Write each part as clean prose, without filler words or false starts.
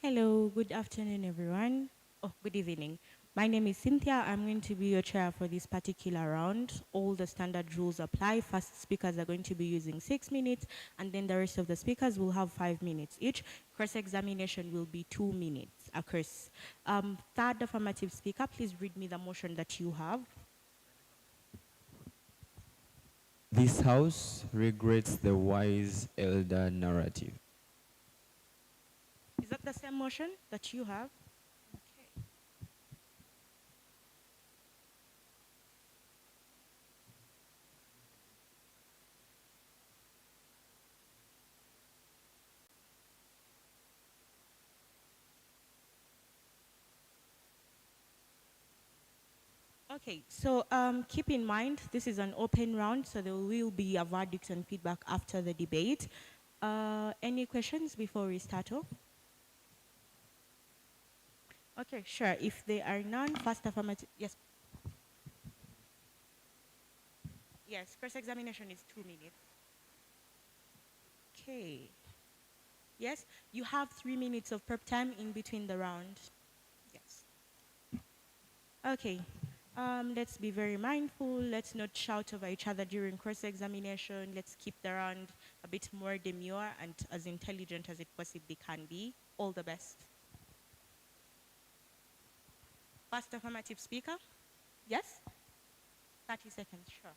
Hello, good afternoon, everyone. Oh, good evening. My name is Cynthia. I'm going to be your chair for this particular round. All the standard rules apply. First speakers are going to be using 6 minutes, and then the rest of the speakers will have 5 minutes each. Cross-examination will be 2 minutes across. Third affirmative speaker, please read me the motion that you have. This house regrets the wise elder narrative. Is that the same motion that you have? Okay. Okay, so keep in mind, this is an open round, so there will be a verdict and feedback after the debate. Any questions before we start off? Okay, sure. If there are none, first affirmative, yes. Yes, cross-examination is 2 minutes. Okay. Yes, you have 3 minutes of prep time in between the round. Yes. Okay. Let's be very mindful. Let's not shout over each other during cross-examination. Let's keep the round a bit more demure and as intelligent as it possibly can be. All the best. First affirmative speaker? Yes? 30 seconds, sure.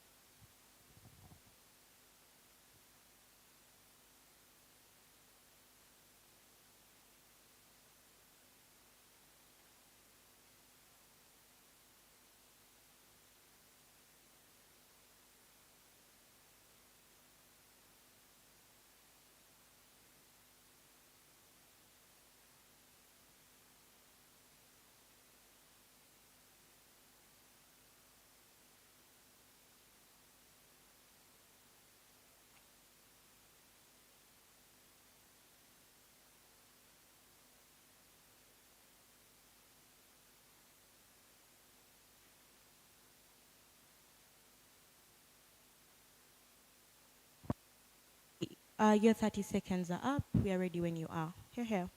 Your 30 seconds are up. We are ready when you are. Here.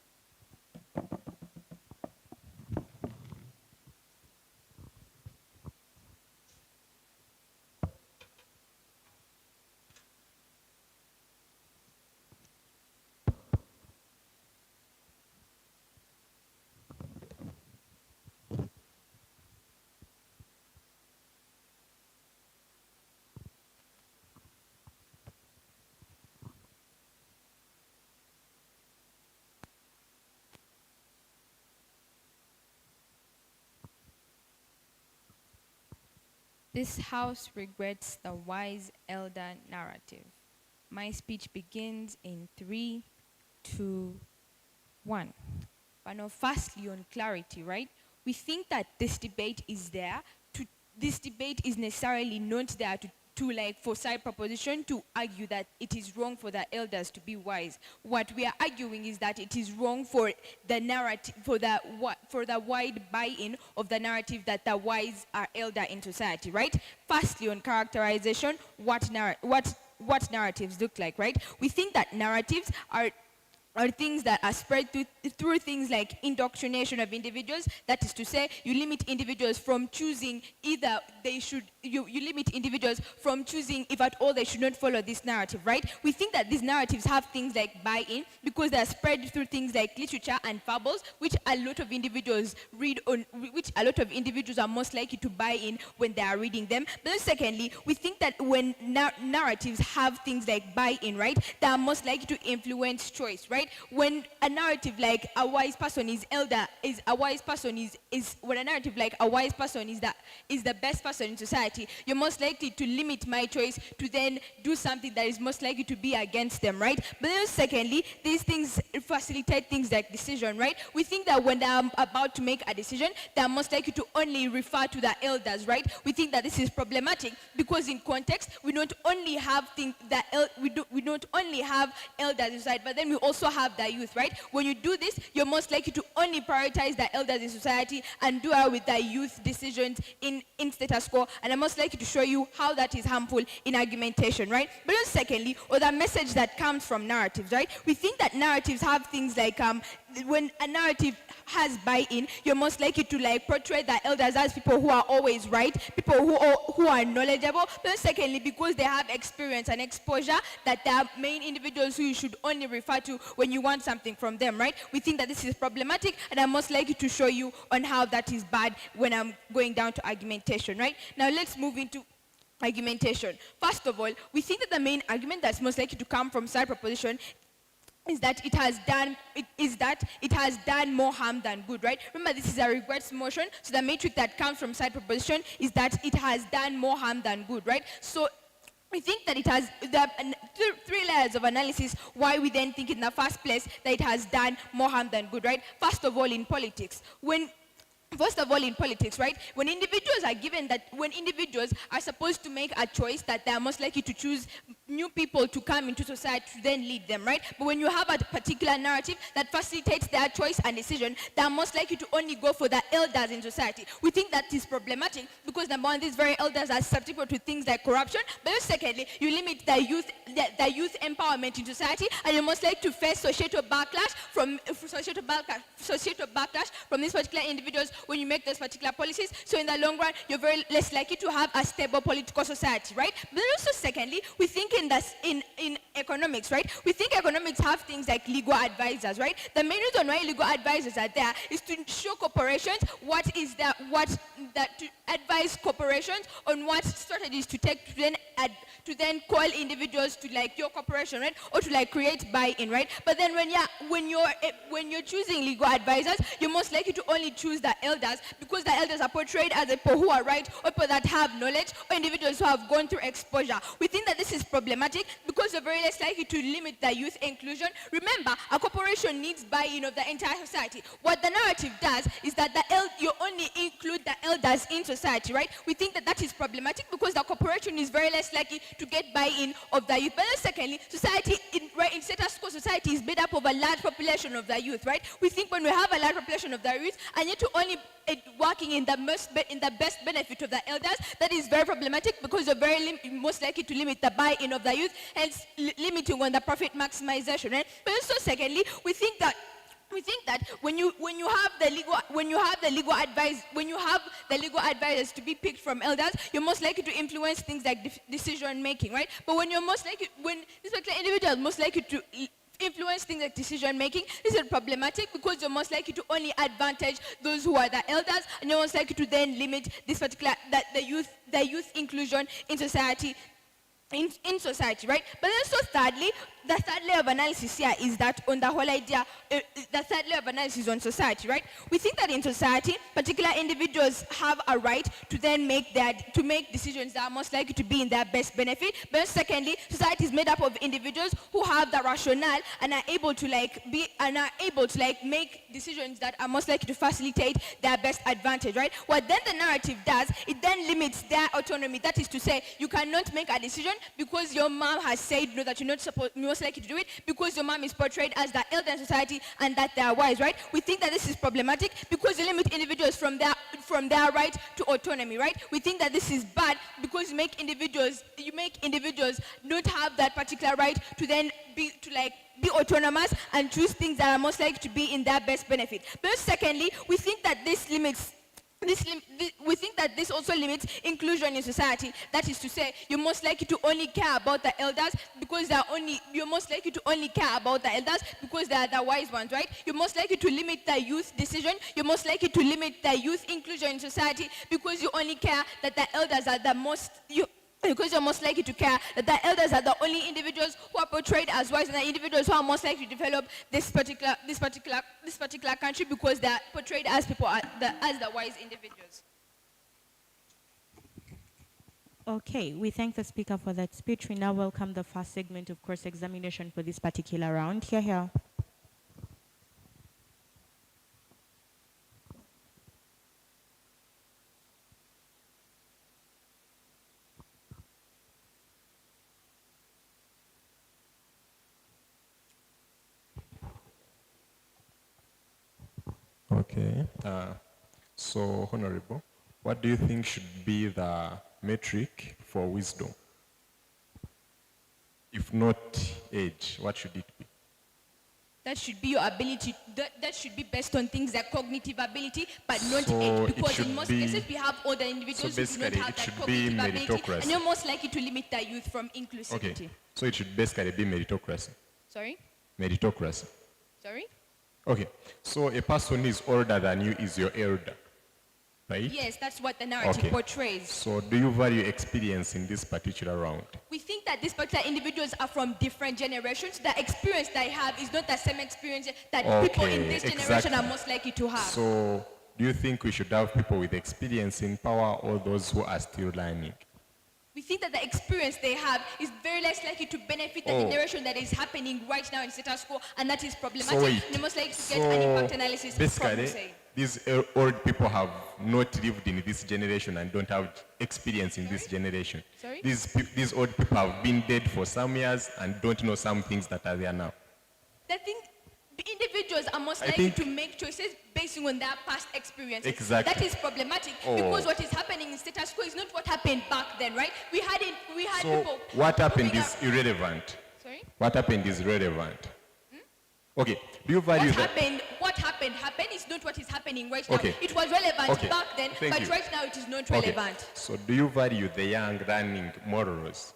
This house regrets the wise elder narrative. My speech begins in 3, 2, 1. But now, firstly, on clarity, right? We think that this debate is there. This debate is necessarily not there to like for side proposition to argue that it is wrong for the elders to be wise. What we are arguing is that it is wrong for the narrative, for the wide buy-in of the narrative that the wise are elder in society, right? Firstly, on characterization, what narratives look like, right? We think that narratives are things that are spread through things like indoctrination of individuals. That is to say, you limit individuals from choosing either you limit individuals from choosing if at all they should not follow this narrative, right? We think that these narratives have things like buy-in because they are spread through things like literature and fables, which a lot of individuals read on, which a lot of individuals are most likely to buy in when they are reading them. But then secondly, we think that when narratives have things like buy-in, right, they are most likely to influence choice, right? When a narrative like a wise person is elder, is a wise person is when a narrative like a wise person is the best person in society, you're most likely to limit my choice to then do something that is most likely to be against them, right? But then secondly, these things facilitate things like decision, right? We think that when they're about to make a decision, they're most likely to only refer to the elders, right? We think that this is problematic because in context, we not only have things that we don't only have elders inside, but then we also have the youth, right? When you do this, you're most likely to only prioritize the elders in society and do away with the youth decisions in status quo, and I'm most likely to show you how that is harmful in argumentation, right? But then secondly, or the message that comes from narratives, right? We think that narratives have things like when a narrative has buy-in, you're most likely to like portray the elders as people who are always right, people who are knowledgeable. Then secondly, because they have experience and exposure, that they are main individuals who you should only refer to when you want something from them, right? We think that this is problematic, and I'm most likely to show you on how that is bad when I'm going down to argumentation, right? Now let's move into argumentation. First of all, we think that the main argument that's most likely to come from side proposition is that it has done more harm than good, right? Remember, this is a regrets motion, so the metric that comes from side proposition is that it has done more harm than good, right? So we think that it has three layers of analysis why we then think in the first place that it has done more harm than good, right? First of all, in politics, right, when individuals are supposed to make a choice that they are most likely to choose new people to come into society to then lead them, right? But when you have a particular narrative that facilitates their choice and decision, they are most likely to only go for the elders in society. We think that is problematic because number one, these very elders are susceptible to things like corruption, but secondly, you limit the youth empowerment in society, and you're most likely to face societal backlash from these particular individuals when you make those particular policies. So in the long run, you're very less likely to have a stable political society, right? But then also secondly, we think in economics, right? We think economics have things like legal advisors, right? The main reason why legal advisors are there is to show corporations to advise corporations on what strategies to take to then call individuals to like your corporation, right? Or to like create buy-in, right? But then when you're choosing legal advisors, you're most likely to only choose the elders because the elders are portrayed as people who are right, or people that have knowledge, or individuals who have gone through exposure. We think that this is problematic because you're very less likely to limit the youth inclusion. Remember, a corporation needs buy-in of the entire society. What the narrative does is that you only include the elders in society, right? We think that that is problematic because the corporation is very less likely to get buy-in of the youth. But then secondly, society in status quo society is made up of a large population of the youth, right? We think when we have a large population of the youth and yet to only working in the best benefit of the elders, that is very problematic because you're very most likely to limit the buy-in of the youth, hence limiting on the profit maximization, right? But also secondly, we think that when you have the legal advisors to be picked from elders, you're most likely to influence things like decision making, right? But when this particular individual is most likely to influence things like decision making, this is problematic because you're most likely to only advantage those who are the elders, and you're most likely to then limit this particular the youth inclusion in society. In society, right? But also thirdly, the third layer of analysis here is that on the whole idea, the third layer of analysis on society, right? We think that in society, particular individuals have a right to then make decisions that are most likely to be in their best benefit. But secondly, society is made up of individuals who have the rationale and are able to make decisions that are most likely to facilitate their best advantage, right? What then the narrative does, it then limits their autonomy. That is to say, you cannot make a decision because your mom has said no, that you're not most likely to do it because your mom is portrayed as the elder in society and that they are wise, right? We think that this is problematic because you limit individuals from their right to autonomy, right? We think that this is bad because you make individuals not have that particular right to then be autonomous and choose things that are most likely to be in their best benefit. But secondly, we think that this also limits inclusion in society. That is to say, you're most likely to only care about the elders because you're most likely to only care about the elders because they are the wise ones, right? You're most likely to limit the youth decision. You're most likely to limit the youth inclusion in society because you only care that the elders are because you're most likely to care that the elders are the only individuals who are portrayed as wise and the individuals who are most likely to develop this particular country because they are portrayed as the wise individuals. Okay, we thank the speaker for that speech. We now welcome the first segment of course examination for this particular round. Here. Okay. So, Honorable, what do you think should be the metric for wisdom? If not age, what should it be? That should be your ability. That should be based on things like cognitive ability, but not So age. it Because should in most be- cases, we have older individuals so who do not basically have it that should be cognitive ability, meritocracy. and you're most likely to limit the youth from inclusivity. Okay. So it should basically be meritocracy. Sorry? Meritocracy. Sorry? Okay. So a person who is older than you is your elder, right? Yes, that's what the narrative portrays. So do you value experience in this particular round? We think that these particular individuals are from different generations. The experience they have is not the same experience that people in this generation are most likely to have. So do you think we should have people with experience in power or those who are still learning? We think that the experience they have is very less likely to benefit the generation that is happening right now in status quo, and that is problematic. So wait. They're most likely to get an impact analysis from Basically, say. these old people have not lived in this generation and don't have experience in this generation. Sorry? These old people have been dead for some years and don't know some things that are there now. The thing, individuals are most I likely think- to make choices based on their past experiences. Exactly. That is problematic because what is happening in status quo is not what happened back then, right? We had So people. what happened moving is up- irrelevant. Sorry? What happened is relevant. Okay. Do you value that? What happened is not what is happening right Okay. now. It was relevant Okay. back then, Thank but you. right now it is not Okay. relevant. So do you value the young learning morals?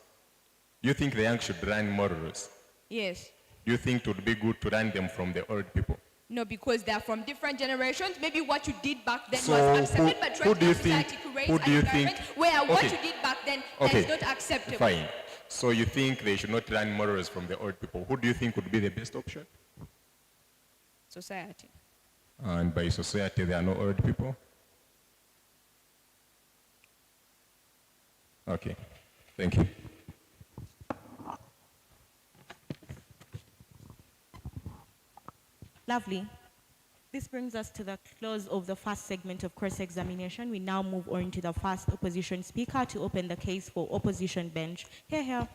Do you think the young should learn morals? Yes. Do you think it would be good to learn them from the old people? No, because they are from different generations. Maybe what you did back then So was accepted, but who right do now you think- society creates who an do you environment think- where what Okay. you did back then Okay. is not acceptable. Fine. So you think they should not learn morals from the old people. Who do you think would be the best option? Society. And by society, there are no old people? Okay. Thank you. Lovely. This brings us to the close of the first segment of cross-examination. We now move on to the first opposition speaker to open the case for opposition bench. Here.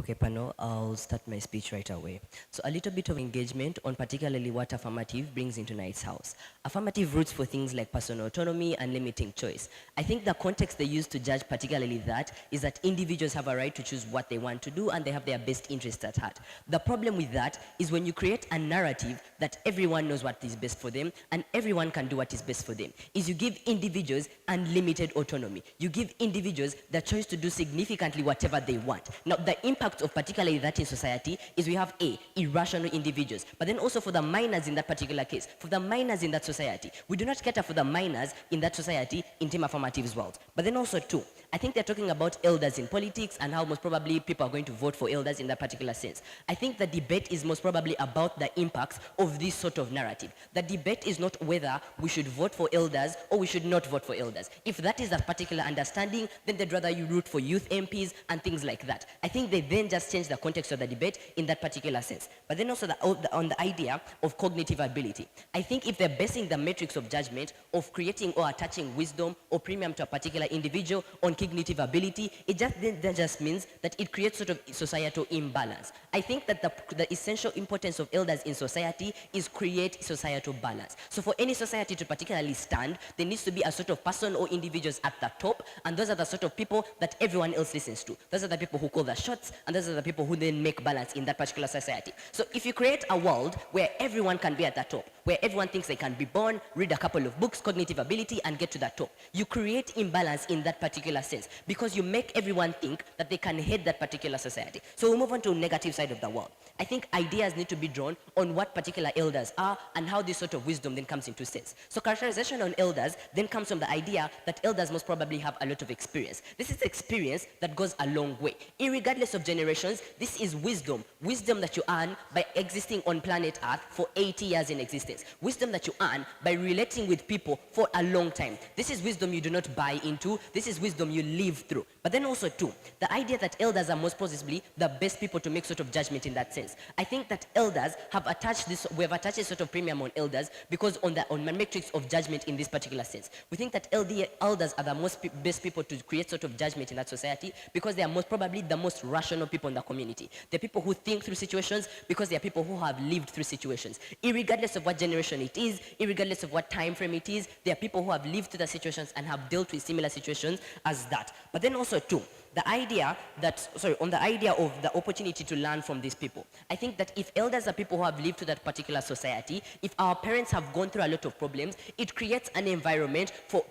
Okay, panel, I'll start my speech right away. So a little bit of engagement on particularly what affirmative brings into Knight's House. Affirmative roots for things like personal autonomy and limiting choice. I think the context they use to judge particularly that is that individuals have a right to choose what they want to do and they have their best interests at heart. The problem with that is when you create a narrative that everyone knows what is best for them and everyone can do what is best for them, is you give individuals unlimited autonomy. You give individuals the choice to do significantly whatever they want. Now, the impact of particularly that in society is we have irrational individuals, but then also for the minors in that particular case, for the minors in that society, we do not cater for the minors in that society in Team Affirmative's world. But then also too, I think they're talking about elders in politics and how most probably people are going to vote for elders in that particular sense. I think the debate is most probably about the impacts of this sort of narrative. The debate is not whether we should vote for elders or we should not vote for elders. If that is a particular understanding, then they'd rather you root for youth MPs and things like that. I think they then just change the context of the debate in that particular sense. But then also on the idea of cognitive ability. I think if they're basing the matrix of judgment of creating or attaching wisdom or premium to a particular individual on cognitive ability, it just means that it creates sort of societal imbalance. I think that the essential importance of elders in society is create societal balance. So for any society to particularly stand, there needs to be a sort of person or individuals at the top, and those are the sort of people that everyone else listens to. Those are the people who call the shots, and those are the people who then make balance in that particular society. So if you create a world where everyone can be at the top, where everyone thinks they can be born, read a couple of books, cognitive ability, and get to the top, you create imbalance in that particular sense because you make everyone think that they can head that particular society. So we'll move on to the negative side of the world. I think ideas need to be drawn on what particular elders are and how this sort of wisdom then comes into sense. So characterization on elders then comes from the idea that elders most probably have a lot of experience. This is experience that goes a long way. Irregardless of generations, this is wisdom. Wisdom that you earn by existing on planet Earth for 80 years in existence. Wisdom that you earn by relating with people for a long time. This is wisdom you do not buy into. This is wisdom you live through. But then also too, the idea that elders are most possibly the best people to make sort of judgment in that sense. I think that elders have attached this, we have attached a sort of premium on elders because on the matrix of judgment in this particular sense. We think that elders are the best people to create sort of judgment in that society because they are most probably the most rational people in the community. They're people who think through situations because they are people who have lived through situations. Irregardless of what generation it is, irregardless of what time frame it is, they are people who have lived through the situations and have dealt with similar situations as that. But then also too, on the idea of the opportunity to learn from these people, I think that if elders are people who have lived to that particular society, if our parents have gone through a lot of problems, it creates an environment for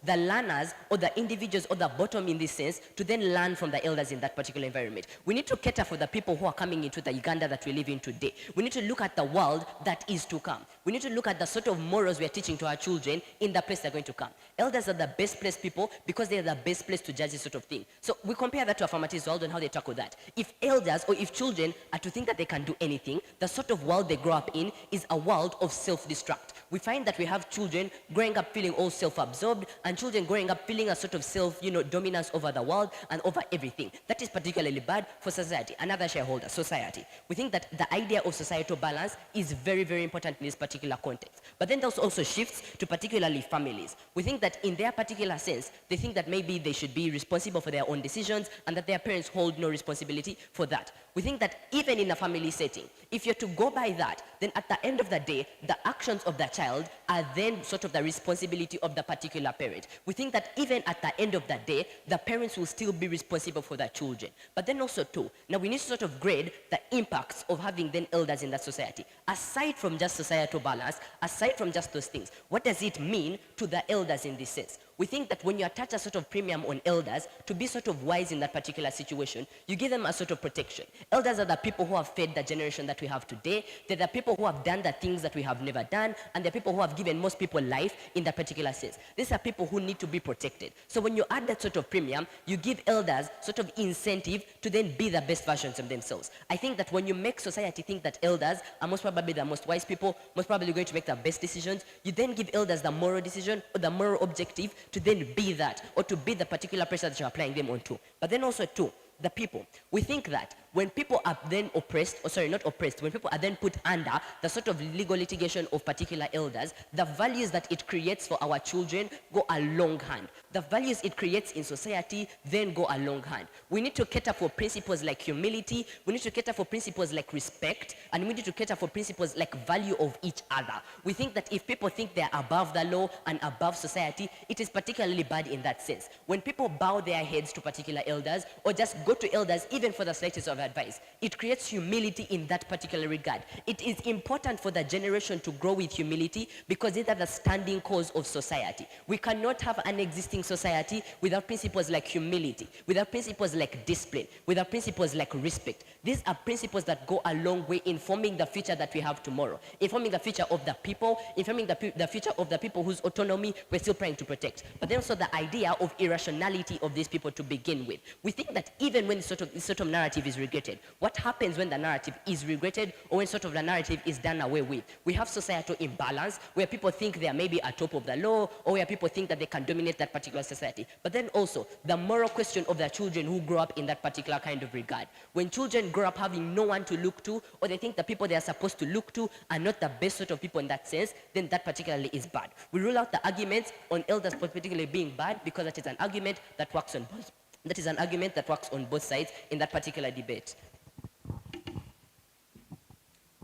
the learners or the individuals or the bottom in this sense to then learn from the elders in that particular environment. We need to cater for the people who are coming into the Uganda that we live in today. We need to look at the world that is to come. We need to look at the sort of morals we are teaching to our children in the place they're going to come. Elders are the best placed people because they are the best place to judge this sort of thing. So we compare that to affirmative world and how they tackle that. If elders or if children are to think that they can do anything, the sort of world they grow up in is a world of self-destruct. We find that we have children growing up feeling all self-absorbed and children growing up feeling a sort of dominance over the world and over everything. That is particularly bad for society. Another shareholder, society. We think that the idea of societal balance is very, very important in this particular context. But then there's also shifts to particularly families. We think that in their particular sense, they think that maybe they should be responsible for their own decisions and that their parents hold no responsibility for that. We think that even in a family setting, if you're to go by that, then at the end of the day, the actions of the child are then sort of the responsibility of the particular parent. We think that even at the end of the day, the parents will still be responsible for their children. But then also too, now we need to sort of grade the impacts of having then elders in that society. Aside from just societal balance, aside from just those things, what does it mean to the elders in this sense? We think that when you attach a sort of premium on elders to be sort of wise in that particular situation, you give them a sort of protection. Elders are the people who have fed the generation that we have today. They're the people who have done the things that we have never done, and they're people who have given most people life in that particular sense. These are people who need to be protected. So when you add that sort of premium, you give elders sort of incentive to then be the best versions of themselves. I think that when you make society think that elders are most probably the most wise people, most probably going to make the best decisions, you then give elders the moral decision or the moral objective to then be that, or to be the particular pressure that you're applying them onto. But then also too, the people. We think that when people are then oppressed, or sorry, not oppressed, when people are then put under the sort of legal litigation of particular elders, the values that it creates for our children go a long hand. The values it creates in society then go a long hand. We need to cater for principles like humility, we need to cater for principles like respect, and we need to cater for principles like value of each other. We think that if people think they're above the law and above society, it is particularly bad in that sense. When people bow their heads to particular elders, or just go to elders even for the slightest of advice, it creates humility in that particular regard. It is important for the generation to grow with humility because these are the standing cause of society. We cannot have an existing society without principles like humility, without principles like discipline, without principles like respect. These are principles that go a long way in forming the future that we have tomorrow, informing the future of the people, informing the future of the people whose autonomy we're still trying to protect. But then also the idea of irrationality of these people to begin with. We think that even when this sort of narrative is regretted, what happens when the narrative is regretted or when sort of the narrative is done away with? We have societal imbalance where people think they are maybe at top of the law, or where people think that they can dominate that particular society. But then also the moral question of the children who grow up in that particular kind of regard. When children grow up having no one to look to, or they think the people they are supposed to look to are not the best sort of people in that sense, then that particularly is bad. We rule out the arguments on elders particularly being bad because that is an argument that works on both. That is an argument that works on both sides in that particular debate.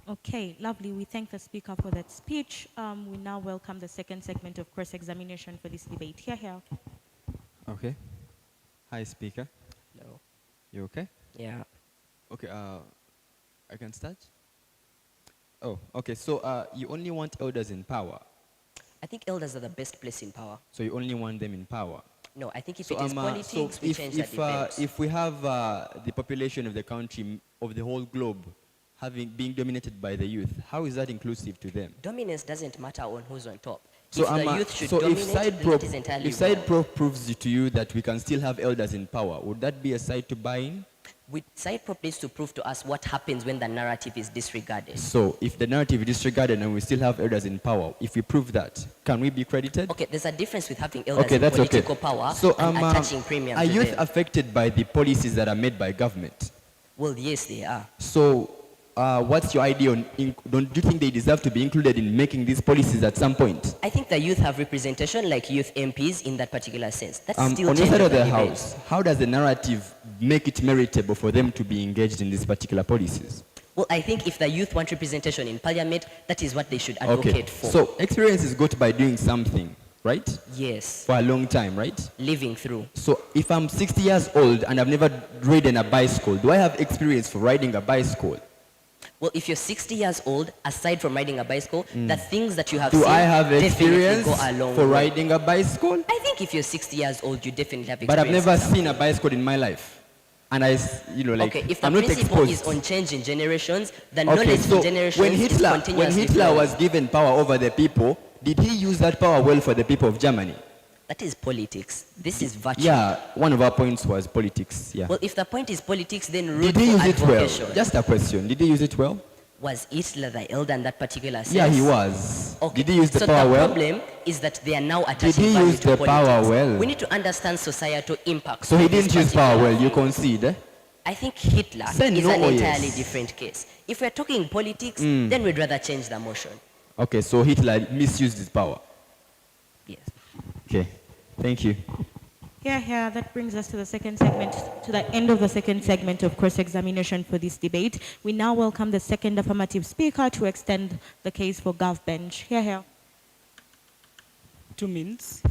Okay, lovely. We thank the speaker for that speech. We now welcome the second segment of cross-examination for this debate. Here. Okay. Hi, speaker. No. You okay? Yeah. Okay, I can start? Oh, okay. So you only want elders in power. I think elders are the best place in power. So you only want them in power. No, I think if So, it is politics, we change the debate. if we have the population of the country, of the whole globe, being dominated by the youth, how is that inclusive to them? Dominance doesn't matter on who's on top. So, If the youth should so if dominate, side then prop, that is entirely if side wrong. prop proves to you that we can still have elders in power, would that be a side to buy in? Side prop needs to prove to us what happens when the narrative is disregarded. So if the narrative is disregarded and we still have elders in power, if we prove that, can we be credited? Okay, there's a difference with having elders Okay, in that's political okay. power So and attaching premium are to youth them. affected by the policies that are made by government? Well, yes, they are. So what's your idea on, don't you think they deserve to be included in making these policies at some point? I think the youth have representation like youth MPs in that particular sense. That's still On your side changes of the debate. house, how does the narrative make it meritable for them to be engaged in these particular policies? Well, I think if the youth want representation in parliament, that is what they should advocate Okay, for. so experience is got by doing something. right? Yes, For a long time, right? living through. So if I'm 60 years old and I've never ridden a bicycle, do I have experience for riding a bicycle? Well, if you're 60 years old, aside from riding a bicycle, the things that you have Do seen I have definitely experience go a long for way. riding a bicycle? I think if you're 60 years old, you definitely have experience. But I've never in some seen a way. bicycle in my life. And Okay, if the I'm not principle is exposed. on changing generations, the Okay, knowledge so in generations when is Hitler continuously was flowing. given power over the people, did he use that power well for the people of Germany? That is politics. This is virtue. Yeah, one of our points was politics. Yeah. Well, if the point is politics, then Did root he for use it well? advocation. Just a question. Did he use it well? Was Hitler the elder in that particular sense? Yeah, he was. Okay. Did he use the so power the well? problem is that they are now attaching he value use to the politics. power well? We need to understand societal impacts. So he of this didn't use power particular well. You thing. concede, eh? I think Hitler Say is no an or entirely yes. different case. If we're talking politics, then we'd rather change the motion. Okay, so Hitler misused his power. Yes. Okay, thank you. Yeah, that brings us to the second segment, to the end of the second segment of cross-examination for this debate. We now welcome the second affirmative speaker to extend the case for Gov Bench. Here. 2 minutes.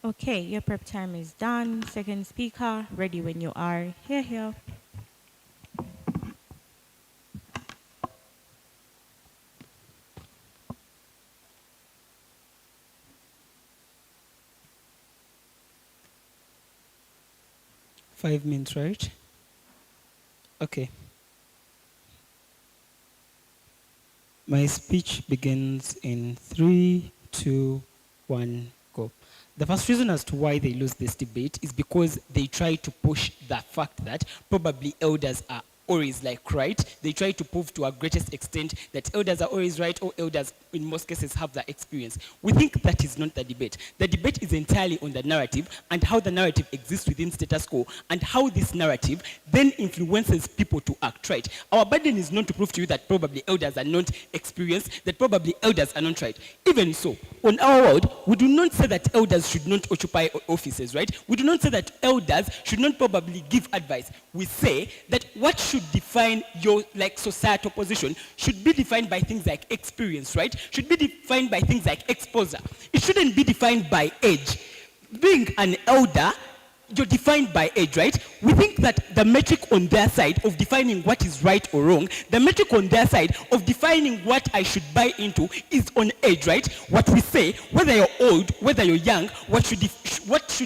Okay, your prep time is done. Second speaker, ready when you are. Here. 5 minutes, right? Okay. My speech begins in 3, 2, 1, go. The first reason as to why they lose this debate is because they try to push the fact that probably elders are always right. They try to prove to a greatest extent that elders are always right, or elders in most cases have that experience. We think that is not the debate. The debate is entirely on the narrative and how the narrative exists within status quo and how this narrative then influences people to act right. Our burden is not to prove to you that probably elders are not experienced, that probably elders are not right. Even so, on our world, we do not say that elders should not occupy offices, right? We do not say that elders should not probably give advice. We say that what should define your societal position should be defined by things like experience, right? Should be defined by things like exposure. It shouldn't be defined by age. Being an elder you're defined by age, right? We think that the metric on their side of defining what is right or wrong, the metric on their side of defining what I should buy into is on age, right? What we say, whether you're old, whether you're young, what should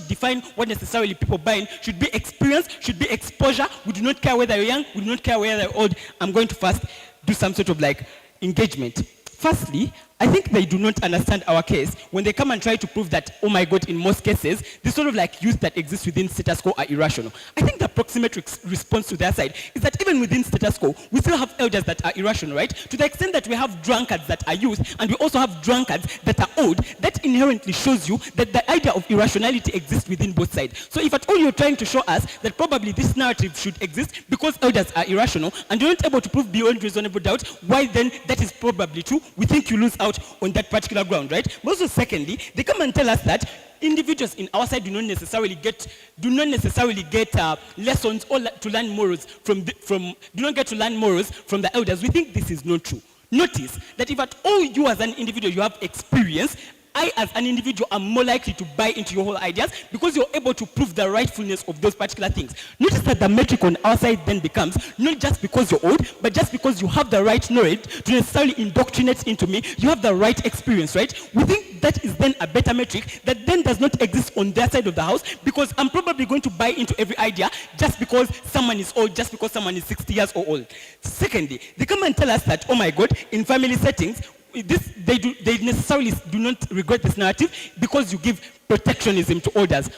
define what necessarily people buy in should be experience, should be exposure. We do not care whether you're young, we do not care whether you're old. I'm going to first do some sort of like engagement. Firstly, I think they do not understand our case when they come and try to prove that, oh my God, in most cases, the sort of like youth that exists within status quo are irrational. I think the approximate response to their side is that even within status quo, we still have elders that are irrational, right? To the extent that we have drunkards that are youth, and we also have drunkards that are old, that inherently shows you that the idea of irrationality exists within both sides. So if at all you're trying to show us that probably this narrative should exist because elders are irrational, and you're not able to prove beyond reasonable doubt why then that is probably true, we think you lose out on that particular ground, right? But also secondly, they come and tell us that individuals in our side do not necessarily get lessons or to learn morals do not get to learn morals from the elders. We think this is not true. Notice that if at all you as an individual you have experience, I as an individual am more likely to buy into your whole ideas because you're able to prove the rightfulness of those particular things. Notice that the metric on our side then becomes not just because you're old, but just because you have the right knowledge to necessarily indoctrinate into me, you have the right experience, right? We think that is then a better metric that then does not exist on their side of the house because I'm probably going to buy into every idea just because someone is old, just because someone is 60 years old. Secondly, they come and tell us that, oh my God, in family settings, they necessarily do not regret this narrative because you give protectionism to elders.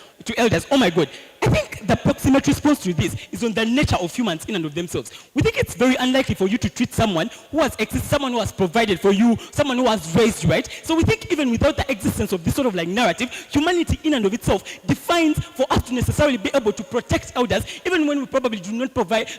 Oh my God. I think the proximate response to this is on the nature of humans in and of themselves. We think it's very unlikely for you to treat someone who has someone who has provided for you, someone who has raised you, right? So we think even without the existence of this sort of like narrative, humanity in and of itself defines for us to necessarily be able to protect elders, even when we probably do not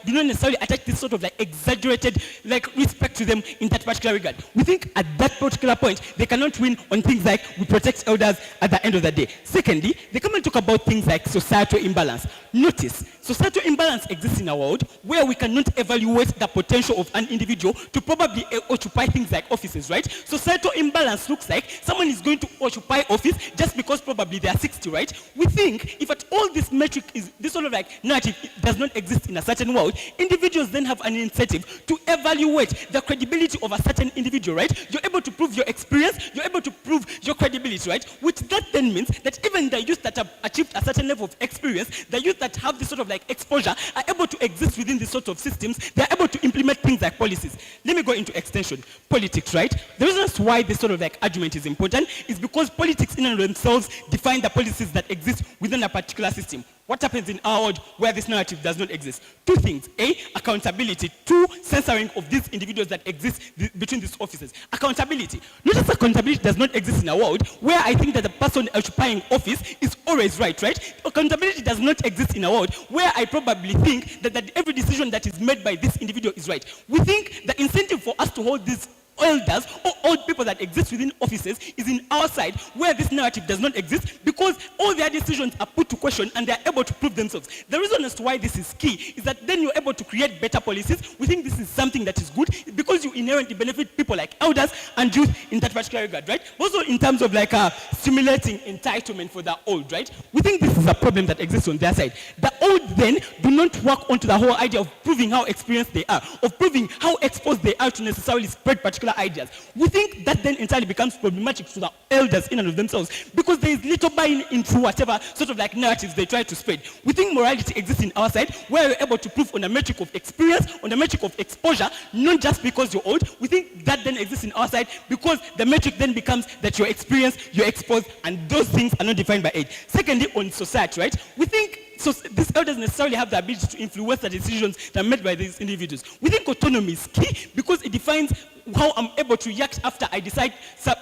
necessarily attach this sort of like exaggerated like respect to them in that particular regard. We think at that particular point, they cannot win on things like we protect elders at the end of the day. Secondly, they come and talk about things like societal imbalance. Notice, societal imbalance exists in our world where we cannot evaluate the potential of an individual to probably occupy things like offices, right? Societal imbalance looks like someone is going to occupy office just because probably they are 60, right? We think if at all this metric is, this sort of like narrative does not exist in a certain world, individuals then have an incentive to evaluate the credibility of a certain individual, right? You're able to prove your experience, you're able to prove your credibility, right? Which that then means that even the youth that have achieved a certain level of experience, the youth that have this sort of like exposure are able to exist within this sort of systems. They're able to implement things like policies. Let me go into extension. Politics, right? The reasons why this sort of like argument is important is because politics in and of themselves define the policies that exist within a particular system. What happens in our world where this narrative does not exist? Two things. A, accountability. Two, censoring of these individuals that exist between these offices. Accountability. Notice accountability does not exist in a world where I think that the person occupying office is always right? Accountability does not exist in a world where I probably think that every decision that is made by this individual is right. We think the incentive for us to hold these elders or old people that exist within offices is in our side where this narrative does not exist because all their decisions are put to question and they are able to prove themselves. The reason as to why this is key is that then you're able to create better policies. We think this is something that is good because you inherently benefit people like elders and youth in that particular regard, right? Also in terms of like stimulating entitlement for the old, right? We think this is a problem that exists on their side. The old then do not work onto the whole idea of proving how experienced they are, of proving how exposed they are to necessarily spread particular ideas. We think that then entirely becomes problematic to the elders in and of themselves because there is little buying into whatever sort of like narratives they try to spread. We think morality exists in our side where we're able to prove on a metric of experience, on a metric of exposure, not just because you're old. We think that then exists in our side because the metric then becomes that you're experienced, you're exposed, and those things are not defined by age. Secondly, on society, right? We think so these elders necessarily have the ability to influence the decisions that are made by these individuals. We think autonomy is key because it defines how I'm able to react after I decide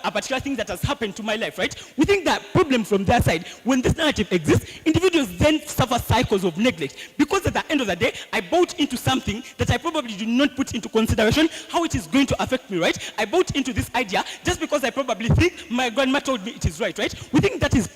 a particular thing that has happened to my life, right? We think that problem from their side, when this narrative exists, individuals then suffer cycles of neglect because at the end of the day, I bought into something that I probably did not put into consideration how it is going to affect me, right? I bought into this idea just because I probably think my grandma told me it is right? We think that is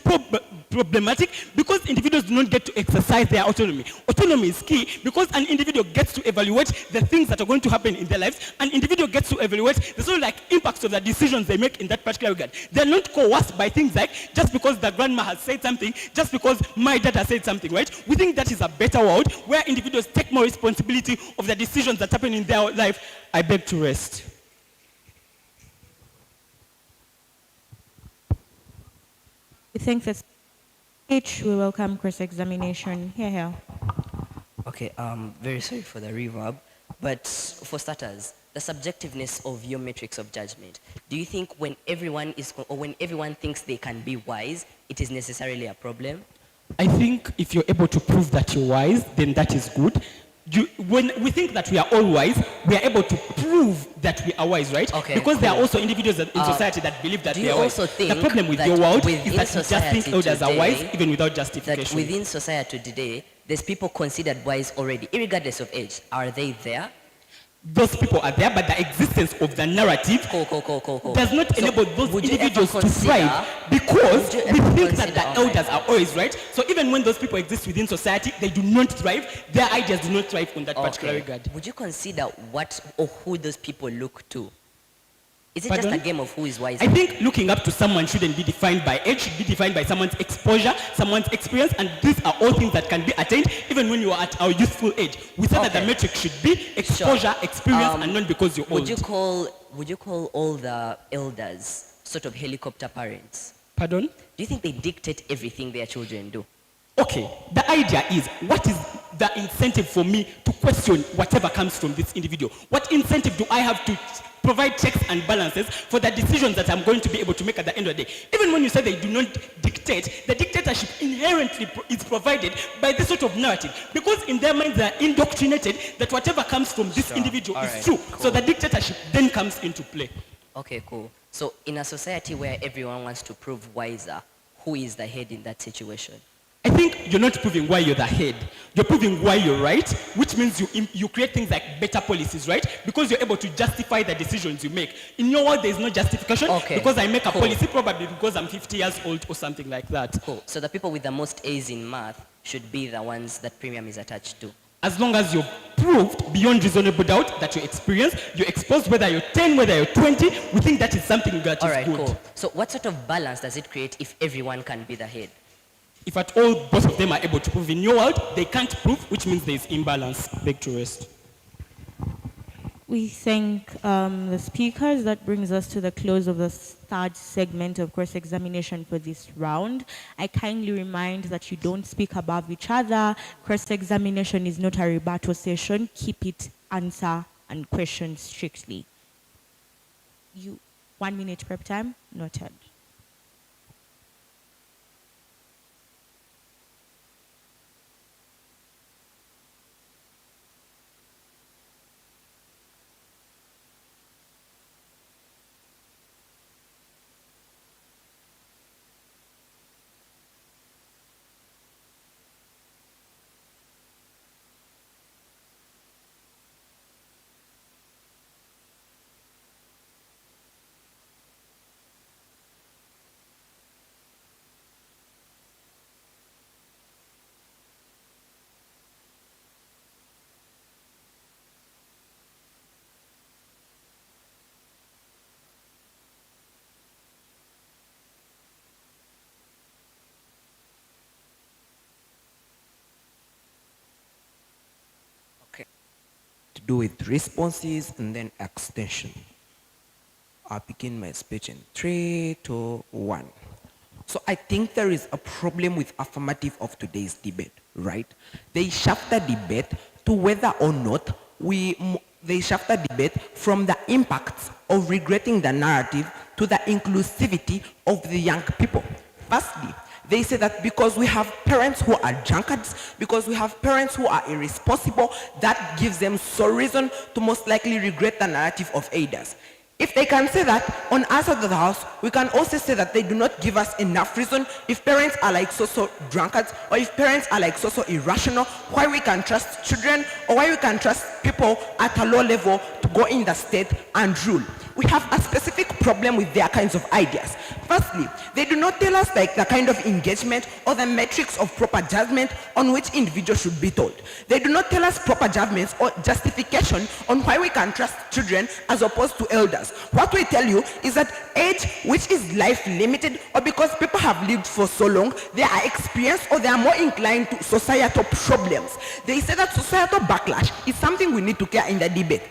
problematic because individuals do not get to exercise their autonomy. Autonomy is key because an individual gets to evaluate the things that are going to happen in their lives. An individual gets to evaluate the sort of like impacts of the decisions they make in that particular regard. They're not coerced by things like just because the grandma has said something, just because my dad has said create something, right? We think that is a better world where individuals take more responsibility of the decisions that happen in their life. I beg to rest. We thank the speech. We welcome cross-examination. Here. Okay, very sorry for the reverb, but for starters, the subjectiveness of your matrix of judgment. Do you think when everyone thinks they can be wise, it is necessarily a problem? I think if you're able to prove that you're wise, then that is good. When we think that we are all wise, we are able to prove that we are wise, right? Okay, because there are cool. also individuals in society that believe that do they you are wise. also think The problem with that your world is within that you just think society elders are wise today, even without that justification. within society today, there's people considered wise already, irregardless of age. Are they there? Those people are there, but the existence of the narrative Cool. does not So enable those would you ever individuals to consider- thrive because would you we ever think that consider- the oh my elders are God. always right. So even when those people exist within society, they do not thrive. Their ideas do not thrive on that particular regard. Would you consider what or who those people look to? Is it Pardon? just a game of who is wiser? I think looking up to someone shouldn't be defined by age, should be defined by someone's exposure, someone's experience, and these are all things that can be attained even when you are at our youthful age. We say that the Okay. metric should be exposure, experience, and not because you're old. Would you call all the elders sort of helicopter parents? Pardon? Do you think they dictate everything their children do? Okay, the idea is, what is the incentive for me to question whatever comes from this individual? What incentive do I have to provide checks and balances for the decisions that I'm going to be able to make at the end of the day? Even when you say they do not dictate, the dictatorship inherently is provided by this sort of narrative. Because in their minds, they are indoctrinated that whatever comes from this Sure. individual All is right, true. cool. So the dictatorship then comes into play. Okay, cool. So in a society where everyone wants to prove wiser, who is the head in that situation? I think you're not proving why you're the head. You're proving why you're right, which means you create things like better policies, right? Because you're able to justify the decisions you make. In your world, there's no justification Okay, because I make a cool. policy probably because I'm 50 years old or something like that. Cool. So the people with the most A's in math should be the ones that premium is attached to. As long as you've proved beyond reasonable doubt that you're experienced, you're exposed, whether you're 10, whether you're 20, we think that is something that is All right, good. cool. So what sort of balance does it create if everyone can be the head? If at all both of them are able to prove in your world, they can't prove, which means there's imbalance. Beg to rest. We thank the speakers. That brings us to the close of the third segment of cross-examination for this round. I kindly remind that you don't speak above each other. Cross-examination is not a rebuttal session. Keep it answer and question strictly. 1 minute prep time, noted. To do with responses and then extension. I'll begin my speech in 3, 2, 1. So I think there is a problem with affirmative of today's debate, right? They shaft the debate to whether or not they shaft the debate from the impacts of regretting the narrative to the inclusivity of the young people. Firstly, they say that because we have parents who are drunkards, because we have parents who are irresponsible, that gives them sole reason to most likely regret the narrative of aiders. If they can say that, on our side of the house, we can also say that they do not give us enough reason. If parents are like so drunkards, or if parents are like so irrational, why we can trust children, or why we can trust people at a low level to go in the state and rule. We we have a specific problem with their kinds of ideas. Firstly, they do not tell us like the kind of engagement or the metrics of proper judgment on which individuals should be told. They do not tell us proper judgments or justification on why we can trust children as opposed to elders. What we tell you is that age, which is life limited, or because people have lived for so long, they are experienced or they are more inclined to societal problems. They say that societal backlash is something we need to care in the debate.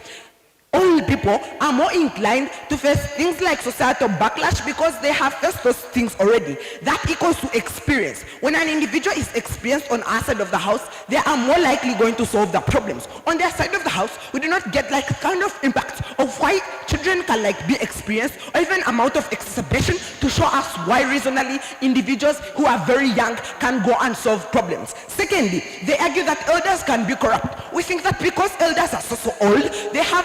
Old people are more inclined to face things like societal backlash because they have faced those things already. That equals to experience. When an individual is experienced on our side of the house, they are more likely going to solve the problems. On their side of the house, we do not get like kind of impact of why children can like be experienced or even amount of exacerbation to show us why reasonably individuals who are very young can go and solve problems. Secondly, they argue that elders can be corrupt. We think that because elders are so old, they have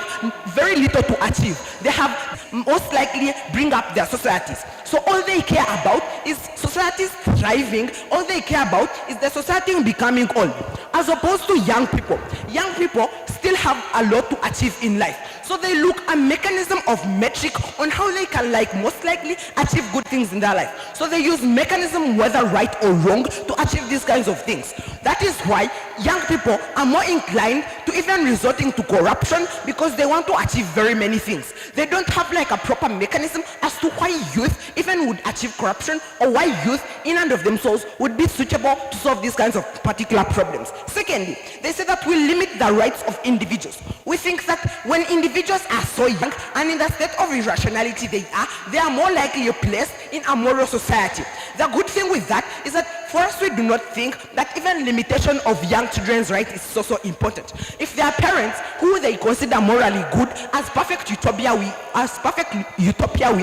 very little to achieve. They have most likely bring up their societies. So all they care about is societies thriving. All they care about is the society becoming old. As opposed to young people. Young people still have a lot to achieve in life. So they look a mechanism of metric on how they can like most likely achieve good things in their life. So they use mechanism, whether right or wrong, to achieve these kinds of things. That is why young people are more inclined to even resorting to corruption because they want to achieve very many things. They don't have like a proper mechanism as to why youth even would achieve corruption or why youth in and of themselves would be suitable to solve these kinds of particular problems. Secondly, they say that we limit the rights of individuals. We think that when individuals are so young and in the state of irrationality they are more likely placed in a moral society. The good thing with that is that for us, we do not think that even limitation of young children's rights is so important. If their parents, who they consider morally good, as perfect utopia we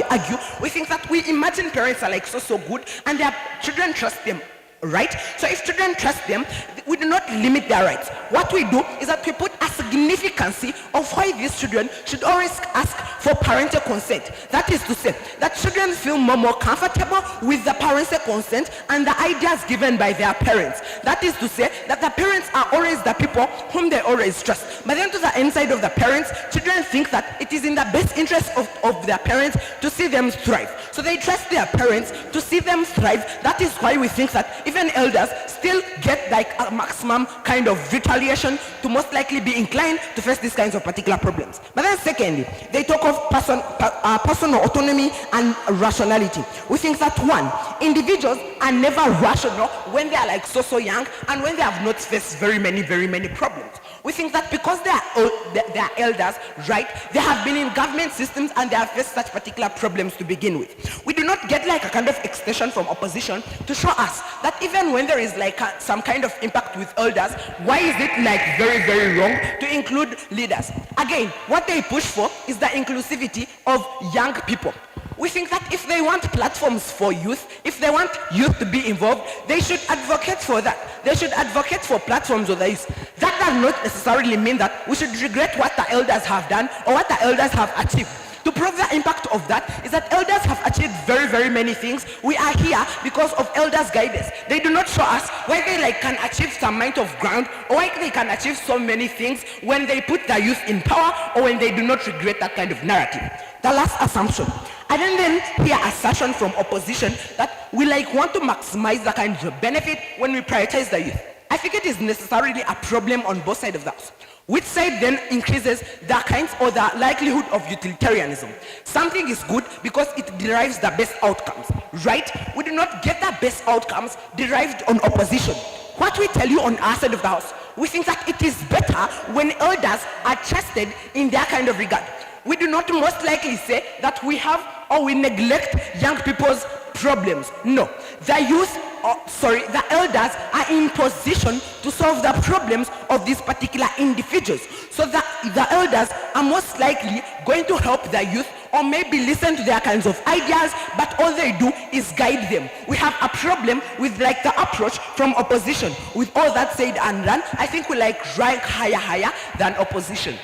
argue, we think that we imagine parents are like so good and their children trust them. Right? So if children trust them, we do not limit their rights. What we do is that we put a significance of why these children should always ask for parental consent. That is to say that children feel more comfortable with the parental consent and the ideas given by their parents. That is to say that the parents are always the people whom they always trust. But then to the inside of the parents, children think that it is in the best interest of their parents to see them thrive. So they trust their parents to see them thrive. That is why we think that even elders still get like a maximum kind of retaliation to most likely be inclined to face these kinds of particular problems. But then secondly, they talk of personal autonomy and rationality. We think that one, individuals are never rational when they are like so young and when they have not faced very many problems. We think that because they are elders, right, they have been in government systems and they have faced such particular problems to begin with. We do not get like a kind of extension from opposition to show us that even when there is like some kind of impact with elders, why is it like very wrong to include leaders? Again, what they push for is the inclusivity of young people. We think that if they want platforms for youth, if they want youth to be involved, they should advocate for that. They should advocate for platforms of the youth. That does not necessarily mean that we should regret what the elders have done or what the elders have achieved. To prove the impact of that is that elders have achieved very many things. We are here because of elders' guidance. They do not show us why they like can achieve some amount of ground or why they can achieve so many things when they put the youth in power or when they do not regret that kind of narrative. The last assumption. I didn't then hear assertion from opposition that we like want to maximize the kind of benefit when we prioritize the youth. I think it is necessarily a problem on both sides of the house. Which side then increases the kinds or the likelihood of utilitarianism? Something is good because it derives the best outcomes, right? We do not get the best outcomes derived on opposition. What we tell you on our side of the house, we think that it is better when elders are trusted in their kind of regard. We do not most likely say that we have or we neglect young people's problems. No. The elders are in position to solve the problems of these particular individuals. So the elders are most likely going to help the youth or maybe listen to their kinds of ideas, but all they do is guide them. We have a problem with like the approach from opposition. With all that said and done, I think we like rank higher than opposition.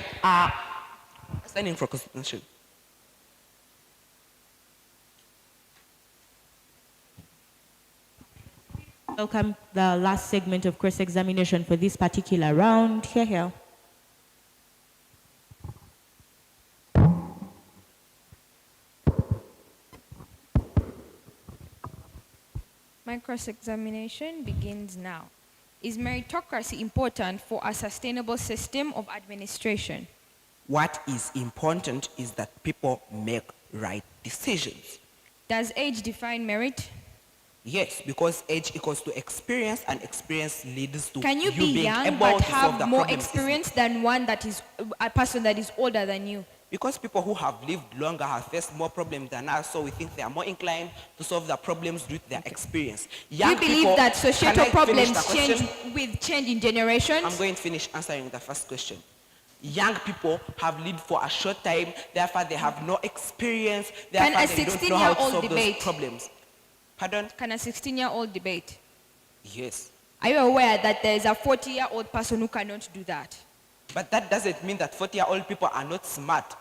Standing for constitution. Welcome the last segment of cross-examination for this particular round. Here. cross-examination begins now. Is meritocracy important for a sustainable system of administration? What is important is that people make right decisions. Does age define merit? Yes, because age equals to experience, and experience leads to Can you be being young able but to solve the have more problems. experience than one that is a person that is older than you? Because people who have lived longer have faced more problems than us, so we think they are more inclined to solve the problems due to their experience. Do you believe people- that Can I societal finish problems the question? change with change in generations? I'm going to finish answering the first question. Young people have lived for a short time, therefore they have no experience, Can therefore a they don't know how to 16-year-old solve debate? those problems. Pardon? Can a 16-year-old debate? Yes. Are you aware that there is a 40-year-old person who cannot do that? But that doesn't mean that 40-year-old people are not smart.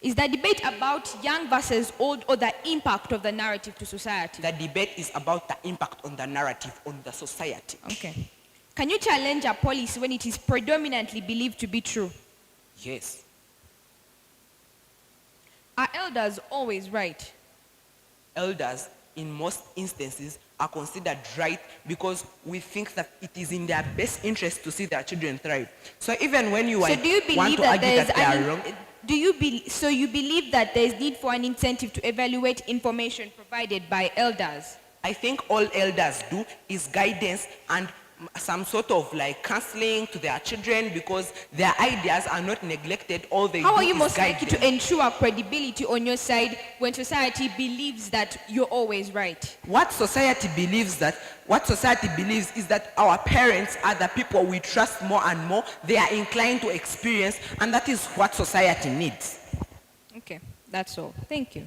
Is the debate about young versus old or the impact of the narrative to society? The debate is about the impact on the narrative, on the society. Okay. Can you challenge a policy when it is predominantly believed to be true? Yes. Are elders always right? Elders, in most instances, are considered right because we think that it is in their best interest to see their children thrive. So even when you So do you want believe to that argue there is that they are wrong, so you believe that there is need for an incentive to evaluate information provided by elders? I think all elders do is guidance and some sort of like counseling to their children because their ideas are not neglected. All they How do are you is most guide likely them. to ensure credibility on your side when society believes that you're always right? What society believes is that our parents are the people we trust more and more. They are inclined to experience, and that is what society needs. Okay, that's all. Thank you.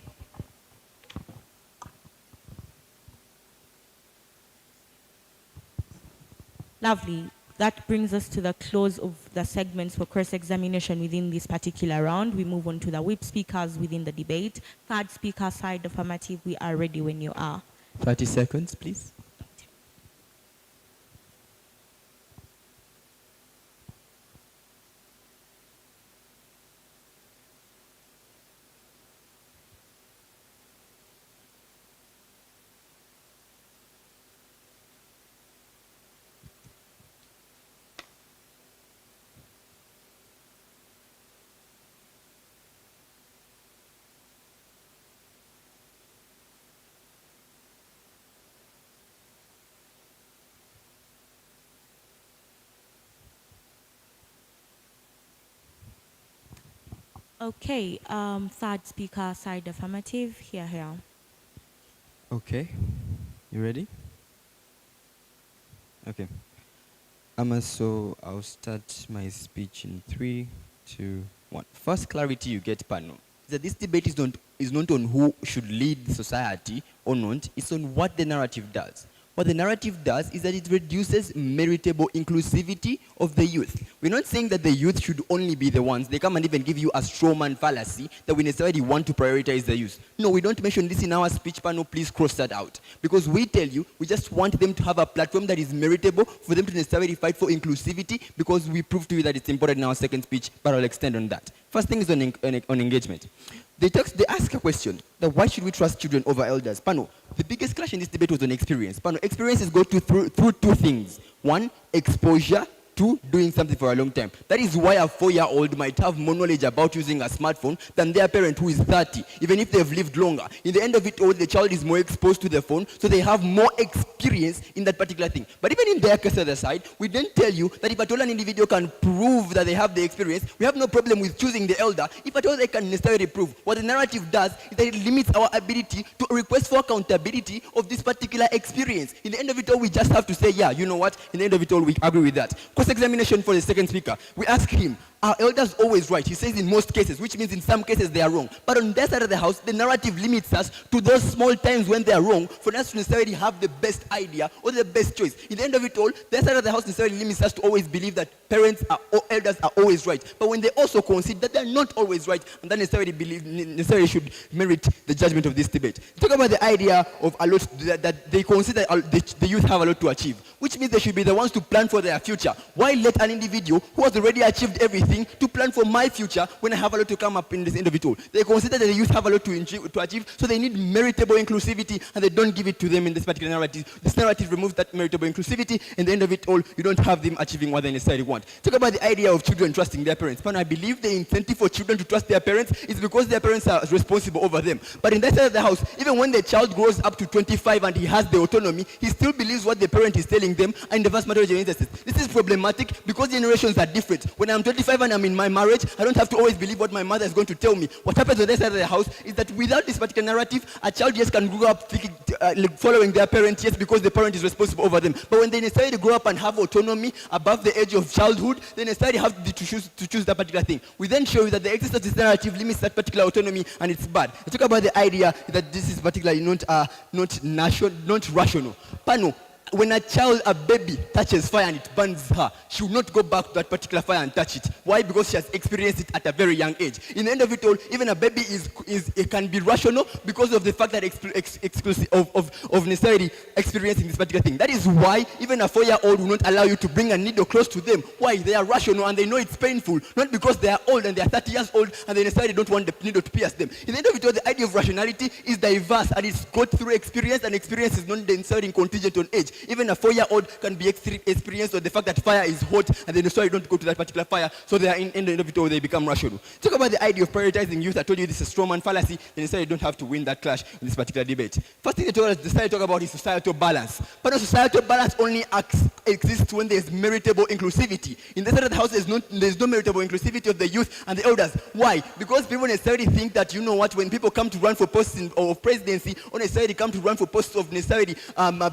Lovely. That brings us to the close of the segments for cross-examination within this particular round. We move on to the whip speakers within the debate. Third speaker side, affirmative, we are ready when you are. 30 seconds, please. Okay, third speaker side, affirmative, here. Okay. You ready? Okay. So I'll start my speech in 3, 2, 1. First clarity you get, Pano, is that this debate is not on who should lead society or not. It's on what the narrative does. What the narrative does is that it reduces meritable inclusivity of the youth. We're not saying that the youth should only be the ones. They come and even give you a strawman fallacy that we necessarily want to prioritize the youth. No, we don't mention this in our speech panel. Please cross that out. Because we tell you, we just want them to have a platform that is meritable for them to necessarily fight for inclusivity because we prove to you that it's important in our second speech, but I'll extend on that. First thing is on engagement. They ask a question, that why should we trust children over elders? Pano, the biggest clash in this debate was on experience. Pano, experiences go through two things. One, exposure. 2, doing something for a long time. That is why a 4-year-old might have more knowledge about using a smartphone than their parent who is 30, even if they've lived longer. In the end of it all, the child is more exposed to the phone, so they have more experience in that particular thing. But even in their case other side, we then tell you that if at all an individual can prove that they have the experience, we have no problem with choosing the elder, if at all they can necessarily prove. What the narrative does is that it limits our ability to request for accountability of this particular experience. In the end of it all, we just have to say, yeah, you know what? In the end of it all, we agree with that. Cross-examination for the second speaker. We ask him, are elders always right? He says in most cases, which means in some cases they are wrong. But on their side of the house, the narrative limits us to those small times when they are wrong for us to necessarily have the best idea or the best choice. In the end of it all, their side of the house necessarily limits us to always believe that parents or elders are always right. But when they also concede that they're not always right, and that necessarily should merit the judgment of this debate. Talk about the idea of that they consider the youth have a lot to achieve, which means they should be the ones to plan for their future. Why let an individual who has already achieved everything to plan for my future when I have a lot to come up in this end of it all? They consider that the youth have a lot to achieve, so they need meritable inclusivity, and they don't give it to them in this particular narrative. This narrative removes that meritable inclusivity, and the end of it all, you don't have them achieving what they necessarily want. Talk about the idea of children trusting their parents. But I believe the incentive for children to trust their parents is because their parents are responsible over them. But in that side of the house, even when the child grows up to 25 and he has the autonomy, he still believes what the parent is telling them, and in the vast majority of instances. This is problematic because generations are different. When I'm 25 and I'm in my marriage, I don't have to always believe what my mother is going to tell me. What happens on that side of the house is that without this particular narrative, a child just can grow up thinking, following their parent, yes, because the parent is responsible over them. But when they necessarily grow up and have autonomy above the age of childhood, they necessarily have to choose that particular thing. We then show you that the existence of this narrative limits that particular autonomy, and it's bad. I talk about the idea that this is particularly not rational. Pano, when a baby touches fire and it burns her, she will not go back to that particular fire and touch it. Why? Because she has experienced it at a very young age. In the end of it all, even a baby it can be rational because of the fact that exclusive of necessarily experiencing this particular thing. That is why even a 4-year-old will not allow you to bring a needle close to them. Why? They are rational and they know it's painful. Not because they are old and they are 30 years old and they necessarily don't want the needle to pierce them. In the end of it all, the idea of rationality is diverse and it's got through experience, and experience is not necessarily contingent on age. Even a 4-year-old can be experienced with the fact that fire is hot and they necessarily don't go to that particular fire, so they are in the end of it all, they become rational. Talk about the idea of prioritizing youth. I told you this is a strawman fallacy. They necessarily don't have to win that clash in this particular debate. First thing they decided to talk about is societal balance. But no, societal balance only exists when there's meritable inclusivity. In the side of the house, there's no meritable inclusivity of the youth and the elders. Why? Because people necessarily think that, you know what, when people come to run for posts of presidency, or necessarily come to run for posts of necessarily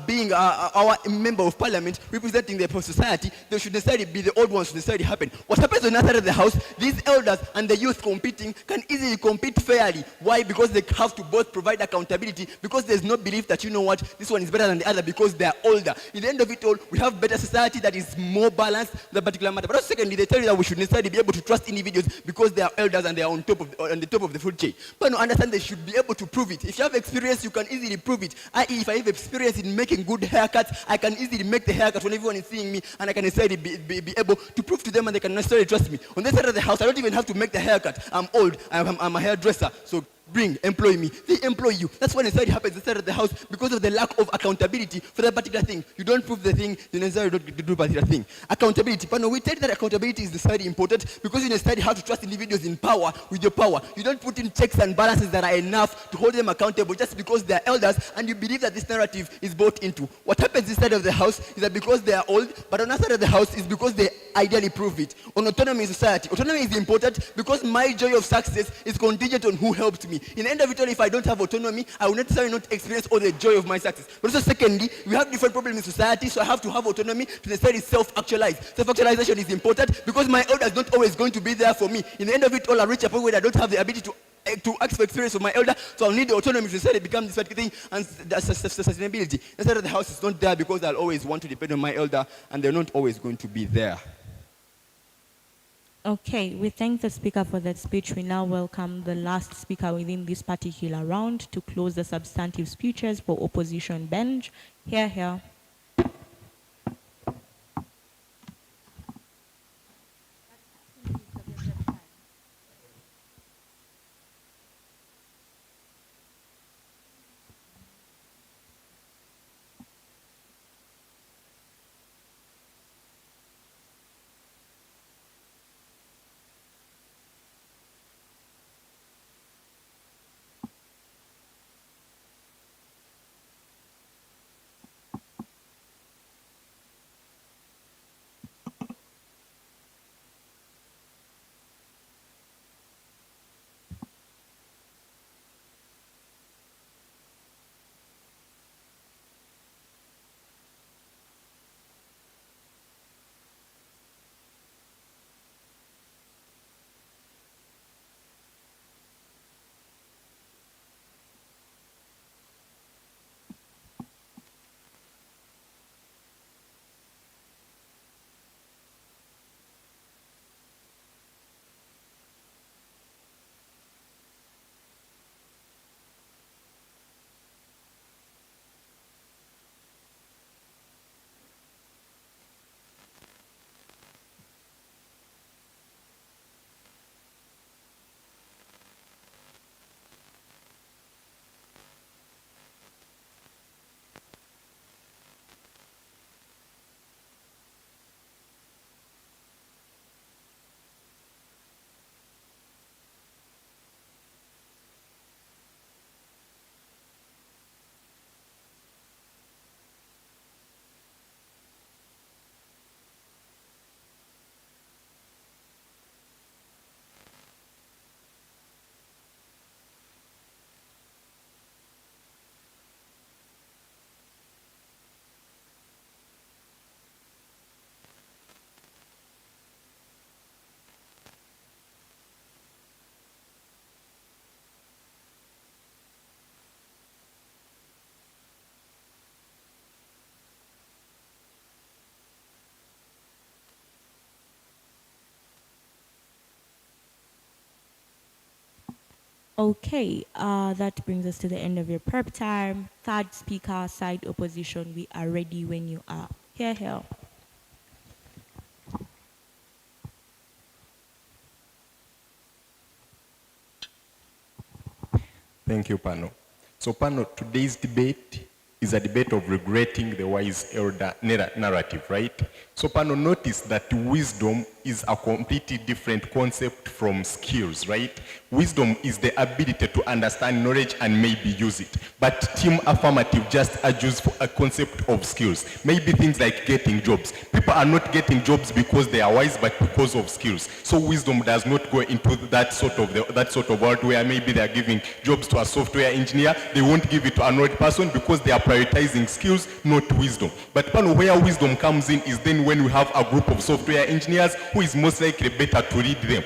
being our member of parliament representing the society, they should necessarily be the old ones to necessarily happen. What happens on the other side of the house, these elders and the youth competing can easily compete fairly. Why? Because they have to both provide accountability, because there's no belief that, you know what, this one is better than the other because they are older. In the end of it all, we have better society that is more balanced in that particular matter. But also secondly, they tell you that we should necessarily be able to trust individuals because they are elders and they are on the top of the food chain. But no, understand they should be able to prove it. If you have experience, you can easily prove it. I.e., if I have experience in making good haircuts, I can easily make the haircut when everyone is seeing me, and I can necessarily be able to prove to them, and they can necessarily trust me. On this side of the house, I don't even have to make the haircut. I'm old. I'm a hairdresser. So employ me. They employ you. That's what necessarily happens inside of the house because of the lack of accountability for that particular thing. You don't prove the thing, you necessarily don't do a particular thing. Accountability. But no, we tell you that accountability is necessarily important because you necessarily have to trust individuals in power with your power. You don't put in checks and balances that are enough to hold them accountable just because they are elders and you believe that this narrative is bought into. What happens inside of the house is that because they are old, but on the other side of the house is because they ideally prove it. On autonomy in society, autonomy is important because my joy of success is contingent on who helped me. In the end of it all, if I don't have autonomy, I will necessarily not experience all the joy of my success. But also secondly, we have different problems in society, so I have to have autonomy to necessarily self-actualize. Self-actualization is important because my elder is not always going to be there for me. In the end of it all, I reach a point where I don't have the ability to ask for experience of my elder, so I'll need the autonomy to necessarily become this particular thing, and that's sustainability. Instead of the house is not there because I'll always want to depend on my elder, and they're not always going to be there. Okay, we thank the speaker for that speech. We now welcome the last speaker within this particular round to close the substantive speeches for opposition bench. Here, here. Okay, that brings us to the end of your prep time. Third speaker, side opposition, we are ready when you are. Here, here. Thank you, Pano. So, Pano, today's debate is a debate of regretting the wise elder narrative, right? So, Pano, notice that wisdom is a completely different concept from skills, right? Wisdom is the ability to understand knowledge and maybe use it. But team affirmative just argues for a concept of skills. Maybe things like getting jobs. People are not getting jobs because they are wise, but because of skills. So wisdom does not go into that sort of world where maybe they are giving jobs to a software engineer. They won't give it to an old person because they are prioritizing skills, not wisdom. But where wisdom comes in is then when we have a group of software engineers who is most likely better to lead them.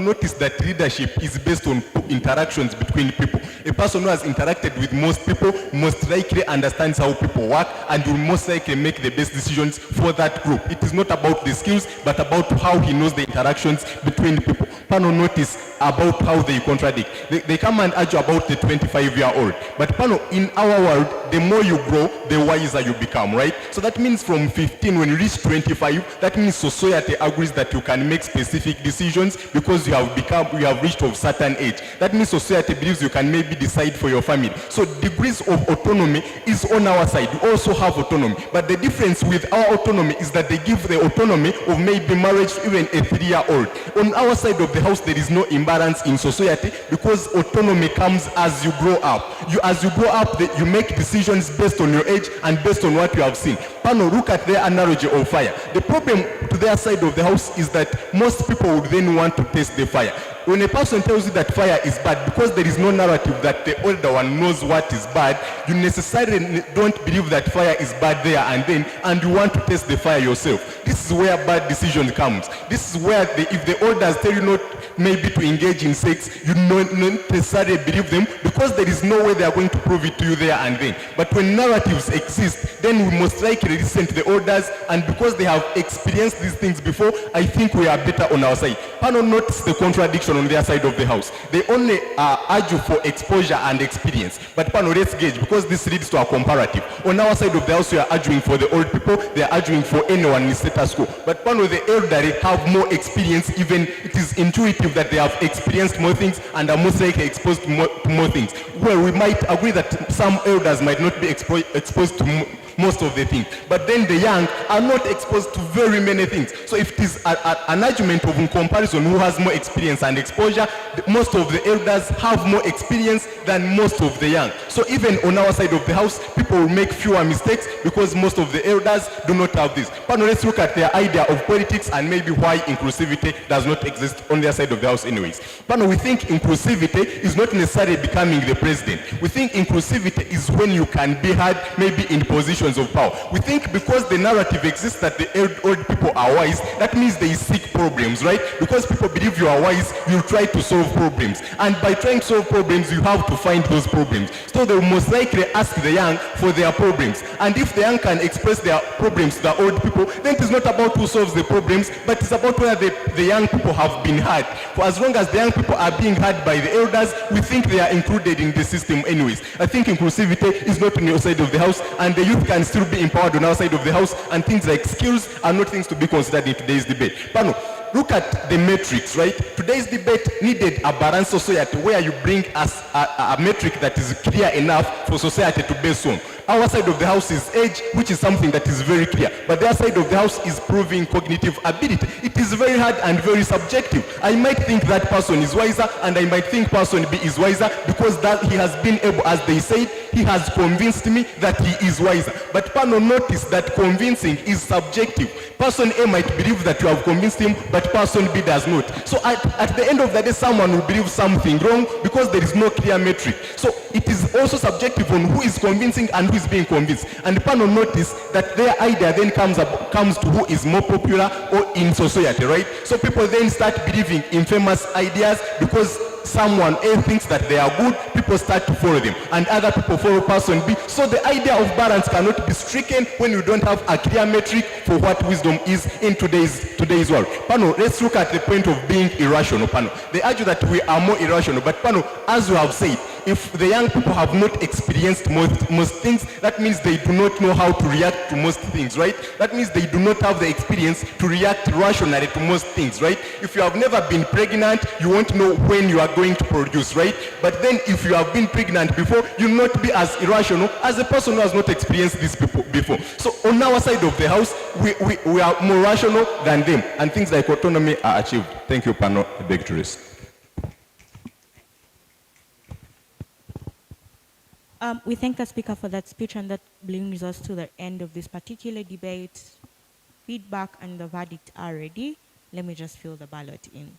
Notice that leadership is based on interactions between people. A person who has interacted with most people most likely understands how people work and will most likely make the best decisions for that group. It is not about the skills, but about how he knows the interactions between people. Notice about how they contradict. They come and argue about the 25-year-old. But in our world, the more you grow, the wiser you become, right? So that means from 15, when you reach 25, that means society agrees that you can make specific decisions because you have reached of certain age. That means society believes you can maybe decide for your family. So degrees of autonomy is on our side. We also have autonomy. But the difference with our autonomy is that they give the autonomy of maybe marriage to even a 3-year-old. On our side of the house, there is no imbalance in society because autonomy comes as you grow up. As you grow up, you make decisions based on your age and based on what you have seen. Look at their analogy of fire. The problem to their side of the house is that most people would then want to taste the fire. When a person tells you that fire is bad, because there is no narrative that the older one knows what is bad, you necessarily don't believe that fire is bad there and you want to taste the fire yourself. This is where bad decision comes. This is where if the elders tell you not maybe to engage in sex, you don't necessarily believe them because there is no way they are going to prove it to you there and then. But when narratives exist, then we most likely listen to the elders, and because they have experienced these things before, I think we are better on our side. Notice the contradiction on their side of the house. They only argue for exposure and experience. But let's gauge, because this leads to a comparative. On our side of the house, we are arguing for the old people. They are arguing for anyone in status quo. But the elderly have more experience. Even it is intuitive that they have experienced more things and are most likely exposed to more things. Well, we might agree that some elders might not be exposed to most of the things. But then the young are not exposed to very many things. So if it is an argument of comparison who has more experience and exposure, most of the elders have more experience than most of the young. So even on our side of the house, people will make fewer mistakes because most of the elders do not have this. Let's look at their idea of politics and maybe why inclusivity does not exist on their side of the house anyways. We think inclusivity is not necessarily becoming the president. We think inclusivity is when you can be heard maybe in positions of power. We think because the narrative exists that the old people are wise, that means they seek problems, right? Because people believe you are wise, you try to solve problems. And by trying to solve problems, you have to find those problems. So they will most likely ask the young for their problems. And if the young can express their problems to the old people, then it is not about who solves the problems, but it's about where the young people have been heard. For as long as the young people are being heard by the elders, we think they are included in the system anyways. I think inclusivity is not on your side of the house, and the youth can still be empowered on our side of the house, and things like skills are not things to be considered in today's debate. Look at the metrics, right? Today's debate needed a balanced society where you bring us a metric that is clear enough for society to base on. Our side of the house is age, which is something that is very clear. But their side of the house is proving cognitive ability. It is very hard and very subjective. I might think that person is wiser, and I might think person B is wiser because that he has been able, as they said, he has convinced me that he is wiser. But notice that convincing is subjective. Person A might believe that you have convinced him, but person B does not. So at the end of the day, someone will believe something wrong because there is no clear metric. So it is also subjective on who is convincing and who is being convinced. And notice that their idea then comes to who is more popular or in society, right? So people then start believing in famous ideas because someone A thinks that they are good, people start to follow them, and other people follow person B. So the idea of balance cannot be stricken when you don't have a clear metric for what wisdom is in today's world. Pano, let's look at the point of being irrational. Pano, they argue that we are more irrational, but Pano, as you have said, if the young people have not experienced most things, that means they do not know how to react to most things, right? That means they do not have the experience to react rationally to most things, right? If you have never been pregnant, you won't know when you are going to produce, right? But then if you have been pregnant before, you'll not be as irrational as a person who has not experienced this before. So on our side of the house, we are more rational than them, and things like autonomy are achieved. Thank you, Pano. I beg to rest. We thank the speaker for that speech, and that brings us to the end of this particular debate. Feedback and the verdict are ready. Let me just fill the ballot in.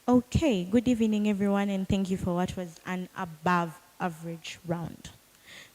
Okay, good evening everyone, and thank you for what was an above average round.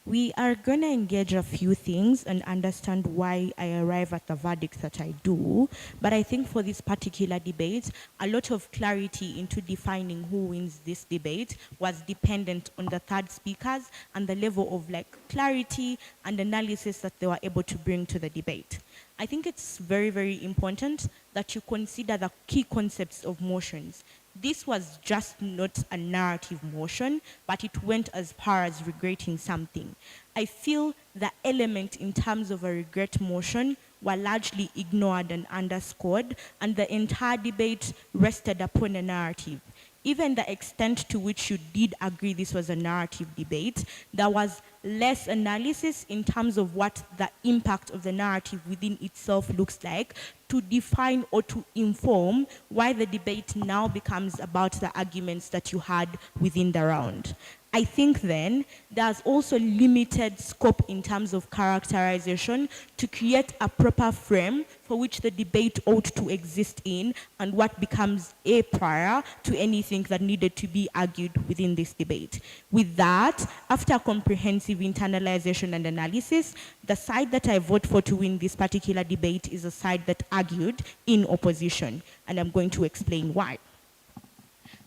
We are going to engage a few things and understand why I arrive at the verdict that I do. But I think for this particular debate, a lot of clarity into defining who wins this debate was dependent on the third speakers and the level of clarity and analysis that they were able to bring to the debate. I think it's very, very important that you consider the key concepts of motions. This was just not a narrative motion, but it went as far as regretting something. I feel the element in terms of a regret motion were largely ignored and underscored, and the entire debate rested upon a narrative. Even the extent to which you did agree this was a narrative debate, there was less analysis in terms of what the impact of the narrative within itself looks like to define or to inform why the debate now becomes about the arguments that you had within the round. I think then there's also limited scope in terms of characterization to create a proper frame for which the debate ought to exist in and what becomes a prior to anything that needed to be argued within this debate. With that, after comprehensive internalization and analysis, the side that I vote for to win this particular debate is a side that argued in opposition, and I'm going to explain why.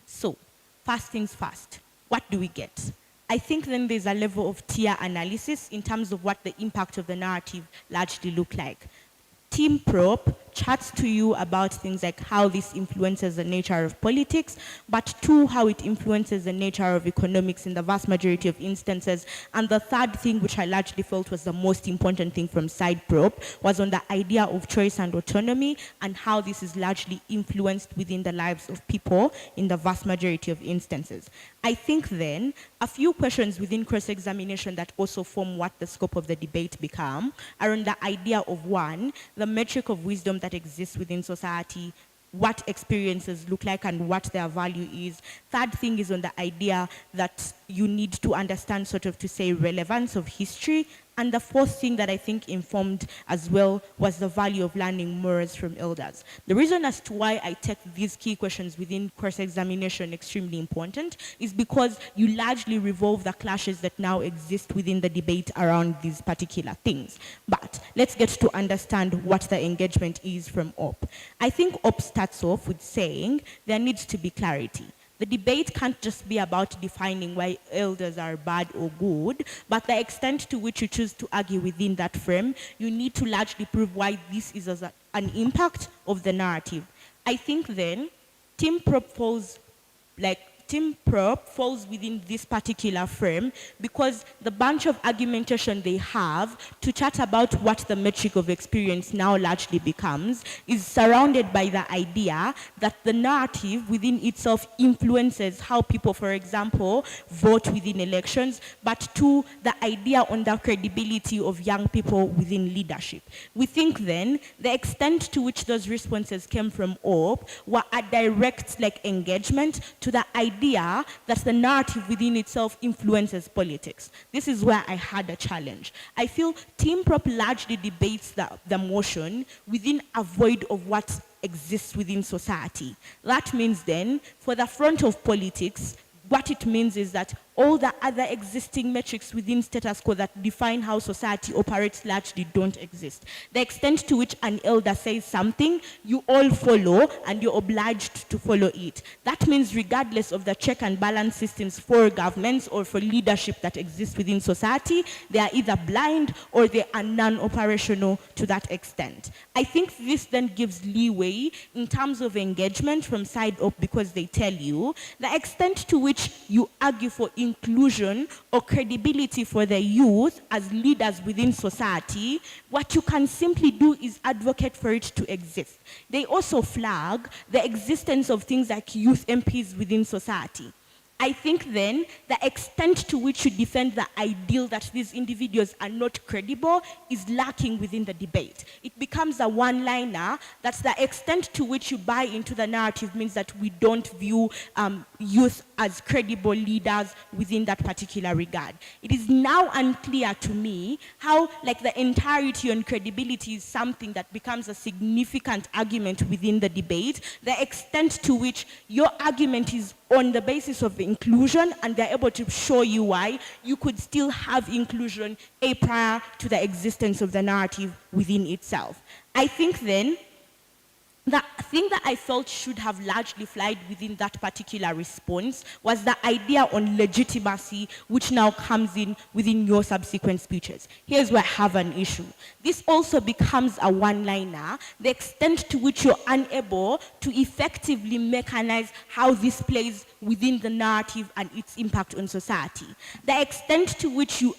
So, first things first. What do we get? I think then there's a level of tier analysis in terms of what the impact of the narrative largely look like. Team Prop chats to you about things like how this influences the nature of politics, but two, how it influences the nature of economics in the vast majority of instances. And the third thing, which I largely felt was the most important thing from Side Prop, was on the idea of choice and autonomy and how this is largely influenced within the lives of people in the vast majority of instances. I think then a few questions within cross-examination that also form what the scope of the debate become are on the idea of, one, the metric of wisdom that exists within society, what experiences look like and what their value is. Third thing is on the idea that you need to understand sort of to say relevance of history. And the fourth thing that I think informed as well was the value of learning morals from elders. The reason as to why I take these key questions within cross-examination extremely important is because you largely revolve the clashes that now exist within the debate around these particular things. But let's get to understand what the engagement is from OP. I think OP starts off with saying there needs to be clarity. The debate can't just be about defining why elders are bad or good, but the extent to which you choose to argue within that frame, you need to largely prove why this is as an impact of the narrative. I think then, Team Prop falls within this particular frame because the bunch of argumentation they have to chat about what the metric of experience now largely becomes is surrounded by the idea that the narrative within itself influences how people, for example, vote within elections, but two, the idea on the credibility of young people within leadership. We think then the extent to which those responses came from OP were a direct engagement to the idea that the narrative within itself influences politics. This is where I had a challenge. I feel Team Prop largely debates the motion within a void of what exists within society. That means then, for the front of politics, what it means is that all the other existing metrics within status quo that define how society operates largely don't exist. The extent to which an elder says something, you all follow and you're obliged to follow it. That means regardless of the check and balance systems for governments or for leadership that exist within society, they are either blind or they are non-operational to that extent. I think this then gives leeway in terms of engagement from side up because they tell you the extent to which you argue for inclusion or credibility for the youth as leaders within society, what you can simply do is advocate for it to exist. They also flag the existence of things like youth MPs within society. I think then the extent to which you defend the ideal that these individuals are not credible is lacking within the debate. It becomes a one-liner that the extent to which you buy into the narrative means that we don't view youth as credible leaders within that particular regard. It is now unclear to me how the entirety on credibility is something that becomes a significant argument within the debate, the extent to which your argument is on the basis of inclusion and they're able to show you why you could still have inclusion prior to the existence of the narrative within itself. I think then the thing that I felt should have largely flied within that particular response was the idea on legitimacy, which now comes in within your subsequent speeches. Here's where I have an issue. This also becomes a one-liner, the extent to which you're unable to effectively mechanize how this plays within the narrative and its impact on society. The extent to which you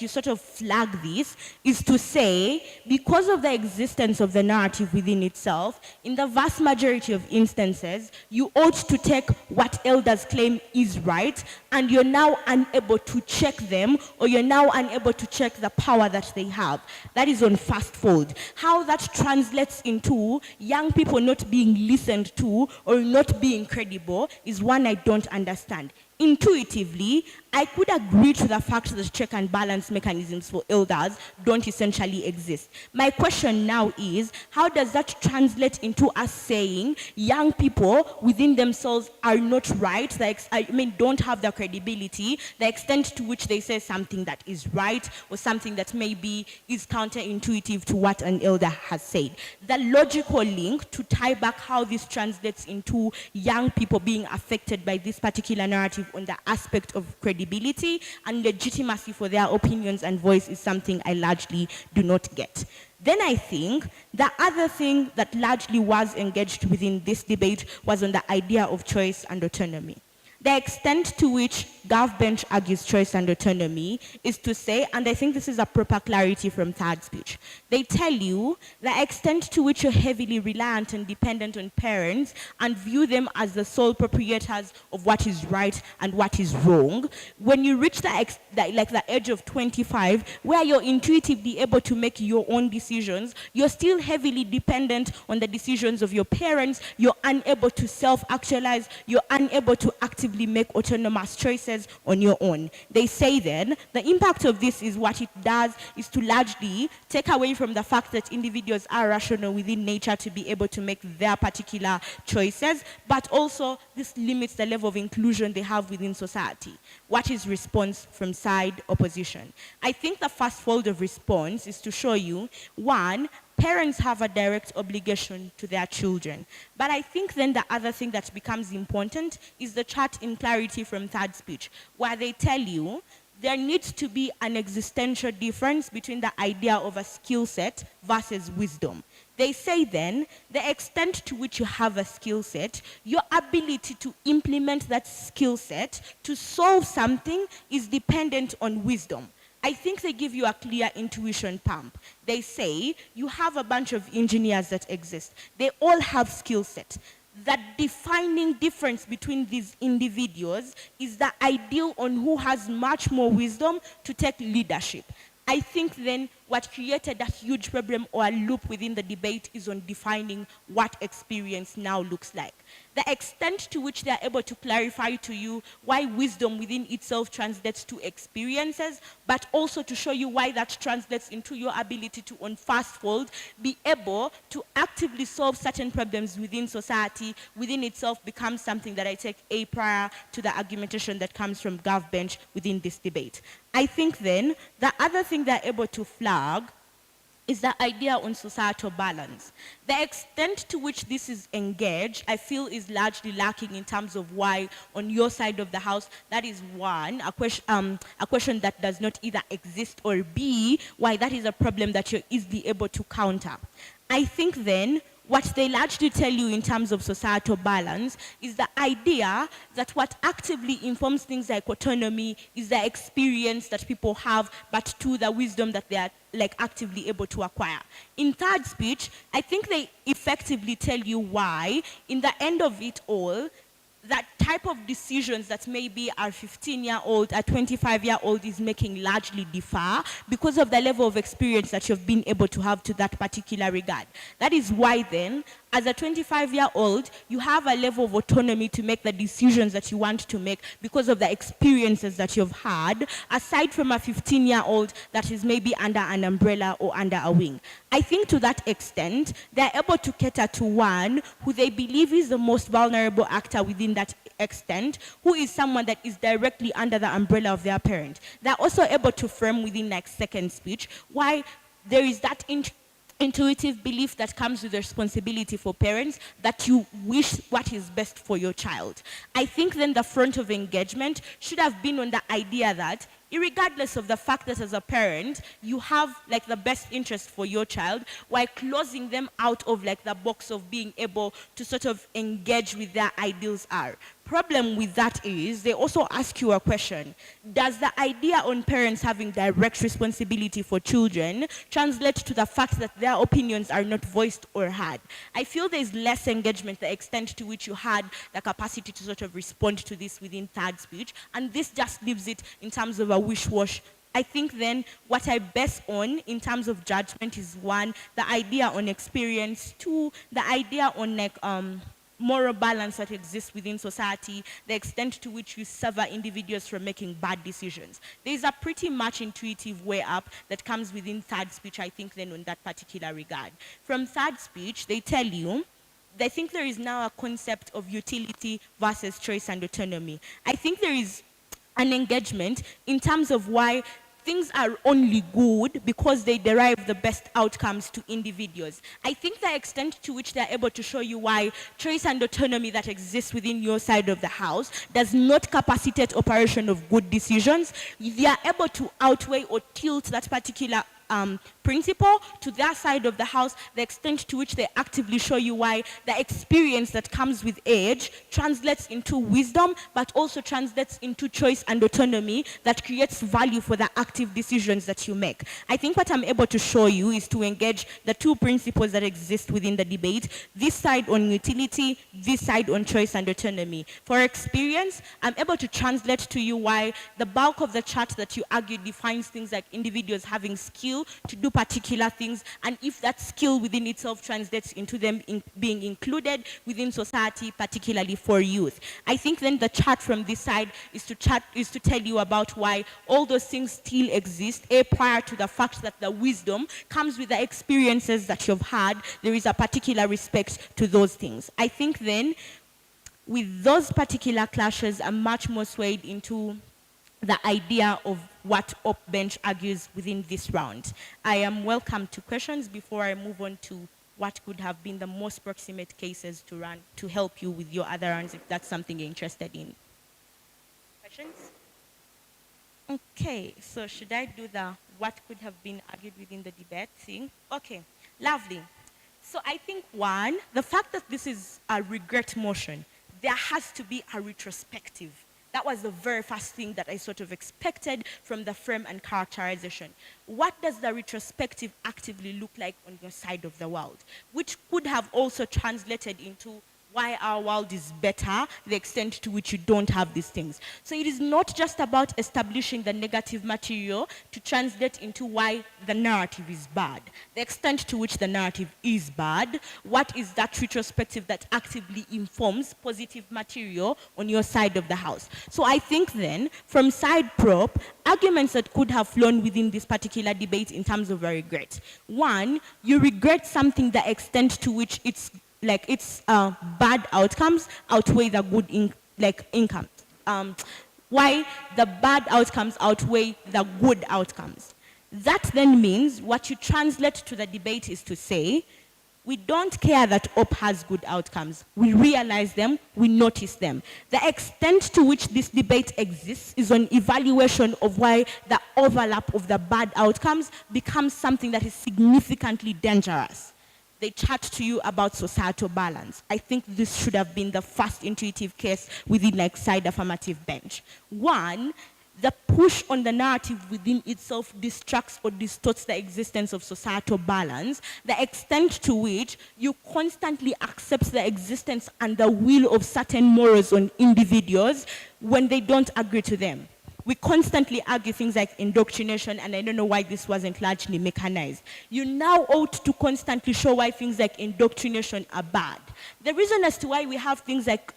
sort of flag this is to say, because of the existence of the narrative within itself, in the vast majority of instances, you ought to take what elders claim is right, and you're now unable to check them, or you're now unable to check the power that they have. That is on fast fold. How that translates into young people not being listened to or not being credible is one I don't understand. Intuitively, I could agree to the fact that check and balance mechanisms for elders don't essentially exist. My question now is, how does that translate into us saying young people within themselves are not right, don't have the credibility, the extent to which they say something that is right or something that maybe is counterintuitive to what an elder has said. The logical link to tie back how this translates into young people being affected by this particular narrative thrive on the aspect of credibility and legitimacy for their opinions and voice is something I largely do not get. Then I think the other thing that largely was engaged within this debate was on the idea of choice and autonomy. The extent to which GovBench argues choice and autonomy is to say, and I think this is a proper clarity from third speech, they tell you the extent to which you're heavily reliant and dependent on parents and view them as the sole proprietors of what is right and what is wrong. When you reach the age of 25, where you're intuitively able to make your own decisions, you're still heavily dependent on the decisions of your parents, you're unable to self-actualize, you're unable to actively make autonomous choices on your own. They say then, the impact of this is what it does is to largely take away from the fact that individuals are rational within nature to be able to make their particular choices, but also this limits the level of inclusion they have within society. What is response from side opposition? I think the first fold of response is to show you, one, parents have a direct obligation to their children. But I think then the other thing that becomes important is the chart in clarity from third speech, where they tell you there needs to be an existential difference between the idea of a skill set versus wisdom. They say then, the extent to which you have a skill set, your ability to implement that skill set to solve something is dependent on wisdom. I think they give you a clear intuition pump. They say you have a bunch of engineers that exist. They all have skill sets. That defining difference between these individuals is the ideal on who has much more wisdom to take leadership. I think then what created a huge problem or a loop within the debate is on defining what experience now looks like. The extent to which they are able to clarify to you why wisdom within itself translates to experiences, but also to show you why that translates into your ability to, on first fold, be able to actively solve certain problems within society, within itself becomes something that I take a prior to the argumentation that comes from GovBench within this debate. I think then the other thing they're able to flag is the idea on societal balance. The extent to which this is engaged, I feel, is largely lacking in terms of why, on your side of the house, that is one, a question that does not either exist, or B, why that is a problem that you're easily able to counter. I think then, what they largely tell you in terms of societal balance is the idea that what actively informs things like autonomy is the experience that people have, but to the wisdom that they are actively able to acquire. In third speech, I think they effectively tell you why, in the end of it all, that type of decisions that maybe our 15-year-old, a 25-year-old is making largely differ because of the level of experience that you've been able to have to that particular regard. That is why then, as a 25-year-old, you have a level of autonomy to make the decisions that you want to make because of the experiences that you've had, aside from a 15-year-old that is maybe under an umbrella or under a wing. I think to that extent, they're able to cater to one who they believe is the most vulnerable actor within that extent, who is someone that is directly under the umbrella of their parent. They're also able to frame within second speech why there is that intuitive belief that comes with the responsibility for parents that you wish what is best for your child. I think then the front of engagement should have been on the idea that irregardless of the fact that as a parent, you have the best interest for your child, while closing them out of the box of being able to sort of engage with their ideals are. Problem with that is they also ask you a question. Does the idea on parents having direct responsibility for children translate to the fact that their opinions are not voiced or heard? I feel there's less engagement, the extent to which you had the capacity to sort of respond to this within third speech, and this just leaves it in terms of a wish-wash. I think then what I base on in terms of judgment is one, the idea on experience, two, the idea on moral balance that exists within society, the extent to which you sever individuals from making bad decisions. There's a pretty much intuitive way up that comes within third speech, I think, then on that particular regard. From third speech, they tell you, I think there is now a concept of utility versus choice and autonomy. I think there is an engagement in terms of why things are only good because they derive the best outcomes to individuals. I think the extent to which they're able to show you why choice and autonomy that exists within your side of the house does not capacitate operation of good decisions, they are able to outweigh or tilt that particular principle to their side of the house, the extent to which they actively show you why the experience that comes with age translates into wisdom, but also translates into choice and autonomy that creates value for the active decisions that you make. I think what I'm able to show you is to engage the two principles that exist within the debate, this side on utility, this side on choice and autonomy. For experience, I'm able to translate to you why the bulk of the chart that you argue defines things like individuals having skill to do particular things, and if that skill within itself translates into them being included within society, particularly for youth. I think then the chart from this side is to tell you about why all those things still exist, prior to the fact that the wisdom comes with the experiences that you've had. There is a particular respect to those things. I think then with those particular clashes, I'm much more swayed into the idea of what Bench argues within this round. I am welcome to questions before I move on to what could have been the most proximate cases to run to help you with your other rounds, if that's something you're interested in. Questions? Okay, so should I do the what could have been argued within the debate thing? Okay, lovely. So I think one, the fact that this is a regret motion, there has to be a retrospective. That was the very first thing that I sort of expected from the frame and characterization. What does the retrospective actively look like on your side of the world? Which could have also translated into why our world is better, the extent to which you don't have these things. So it is not just about establishing the negative material to translate into why the narrative is bad. The extent to which the narrative is bad, what is that retrospective that actively informs positive material on your side of the house. So I think then, from side prop, arguments that could have flown within this particular debate in terms of a regret. One, you regret something the extent to which its bad outcomes outweigh the good income. Why the bad outcomes outweigh the good outcomes. That then means what you translate to the debate is to say, we don't care that OP has good outcomes. We realize them, we notice them. The extent to which this debate exists is on evaluation of why the overlap of the bad outcomes becomes something that is significantly dangerous. They chat to you about societal balance. I think this should have been the first intuitive case within side affirmative bench. One, the push on the narrative within itself distracts or distorts the existence of societal balance, the extent to which you constantly accept the existence and the will of certain morals on individuals when they don't agree to them. We constantly argue things like indoctrination, and I don't know why this wasn't largely mechanized. You now ought to constantly show why things like indoctrination are bad. The reason as to why we have things like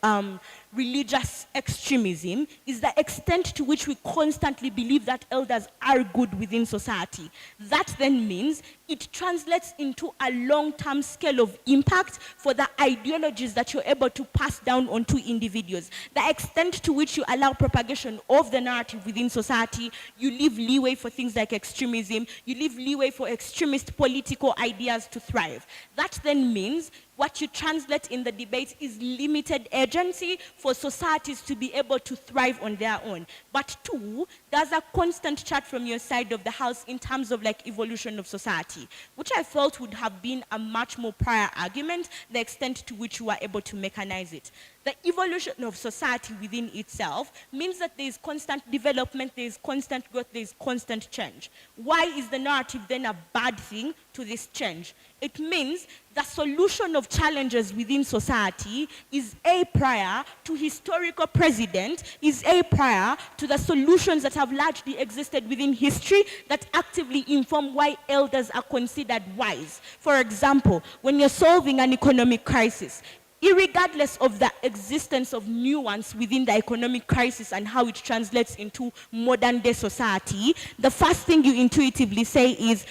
religious extremism is the extent to which we constantly believe that elders are good within society. That then means it translates into a long-term scale of impact for the ideologies that you're able to pass down onto individuals. The extent to which you allow propagation of the narrative within society, you leave leeway for things like extremism, you leave leeway for extremist political ideas to thrive. That then means what you translate in the debate is limited agency for societies to be able to thrive on their own. But two, there's a constant chat from your side of the house in terms of evolution of society, which I felt would have been a much more prior argument, the extent to which you were able to mechanize it. The evolution of society within itself means that there is constant development, there is constant growth, there is constant change. Why is the narrative then a bad thing to this change? It means the solution of challenges within society is prior to historical precedent, is prior to the solutions that have largely existed within history that actively inform why elders are considered wise. For example, when you're solving an economic crisis, irregardless of the existence of nuance within the economic crisis and how it translates into modern day society, the first thing you intuitively say is,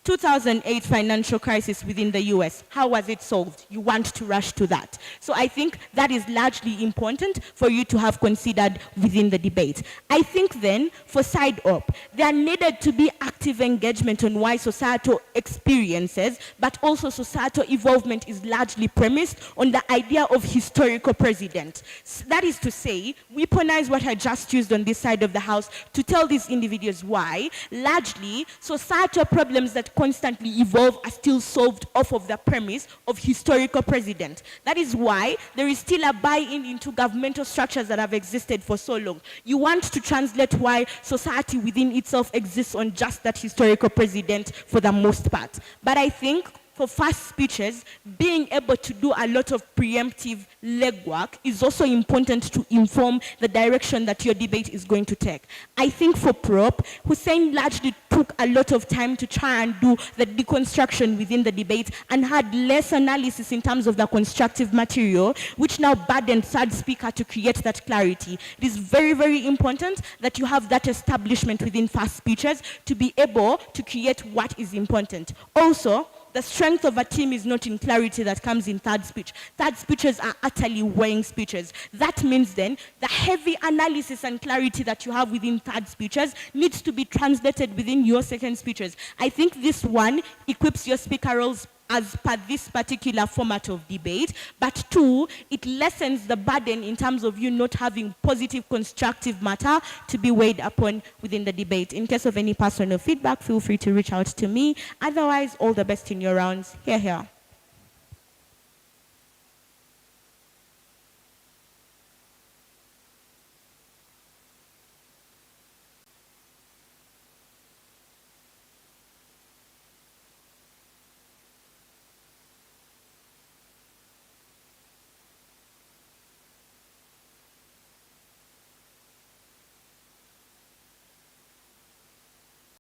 2008 financial crisis within the US. How was it solved? You want to rush to that. So I think that is largely important for you to have considered within the debate. I think then, for side op, there needed to be active engagement on why societal experiences, but also societal evolvement is largely premised on the idea of historical precedent. That is to say, weaponize what I just used on this side of the house to tell these individuals why, largely, societal problems that constantly evolve are still solved off of the premise of historical precedent. That is why there is still a buy-in into governmental structures that have existed for so long. You want to translate why society within itself exists on just that historical precedent for the most part. But I think for fast speeches, being able to do a lot of preemptive legwork is also important to inform the direction that your debate is going to take. I think for prop, Hussein largely took a lot of time to try and do the deconstruction within the debate and had less analysis in terms of the constructive material, which now burdened third speaker to create that clarity. It is very, very important that you have that establishment within fast speeches to be able to create what is important. Also, the strength of a team is not in clarity that comes in third speech. Third speeches are utterly weighing speeches. That means then the heavy analysis and clarity that you have within third speeches needs to be translated within your second speeches. I think this one equips your speaker roles as per this particular format of debate, but two, it lessens the burden in terms of you not having positive, constructive matter to be weighed upon within the debate. In case of any personal feedback, feel free to reach out to me. Otherwise, all the best in your rounds. Here, here.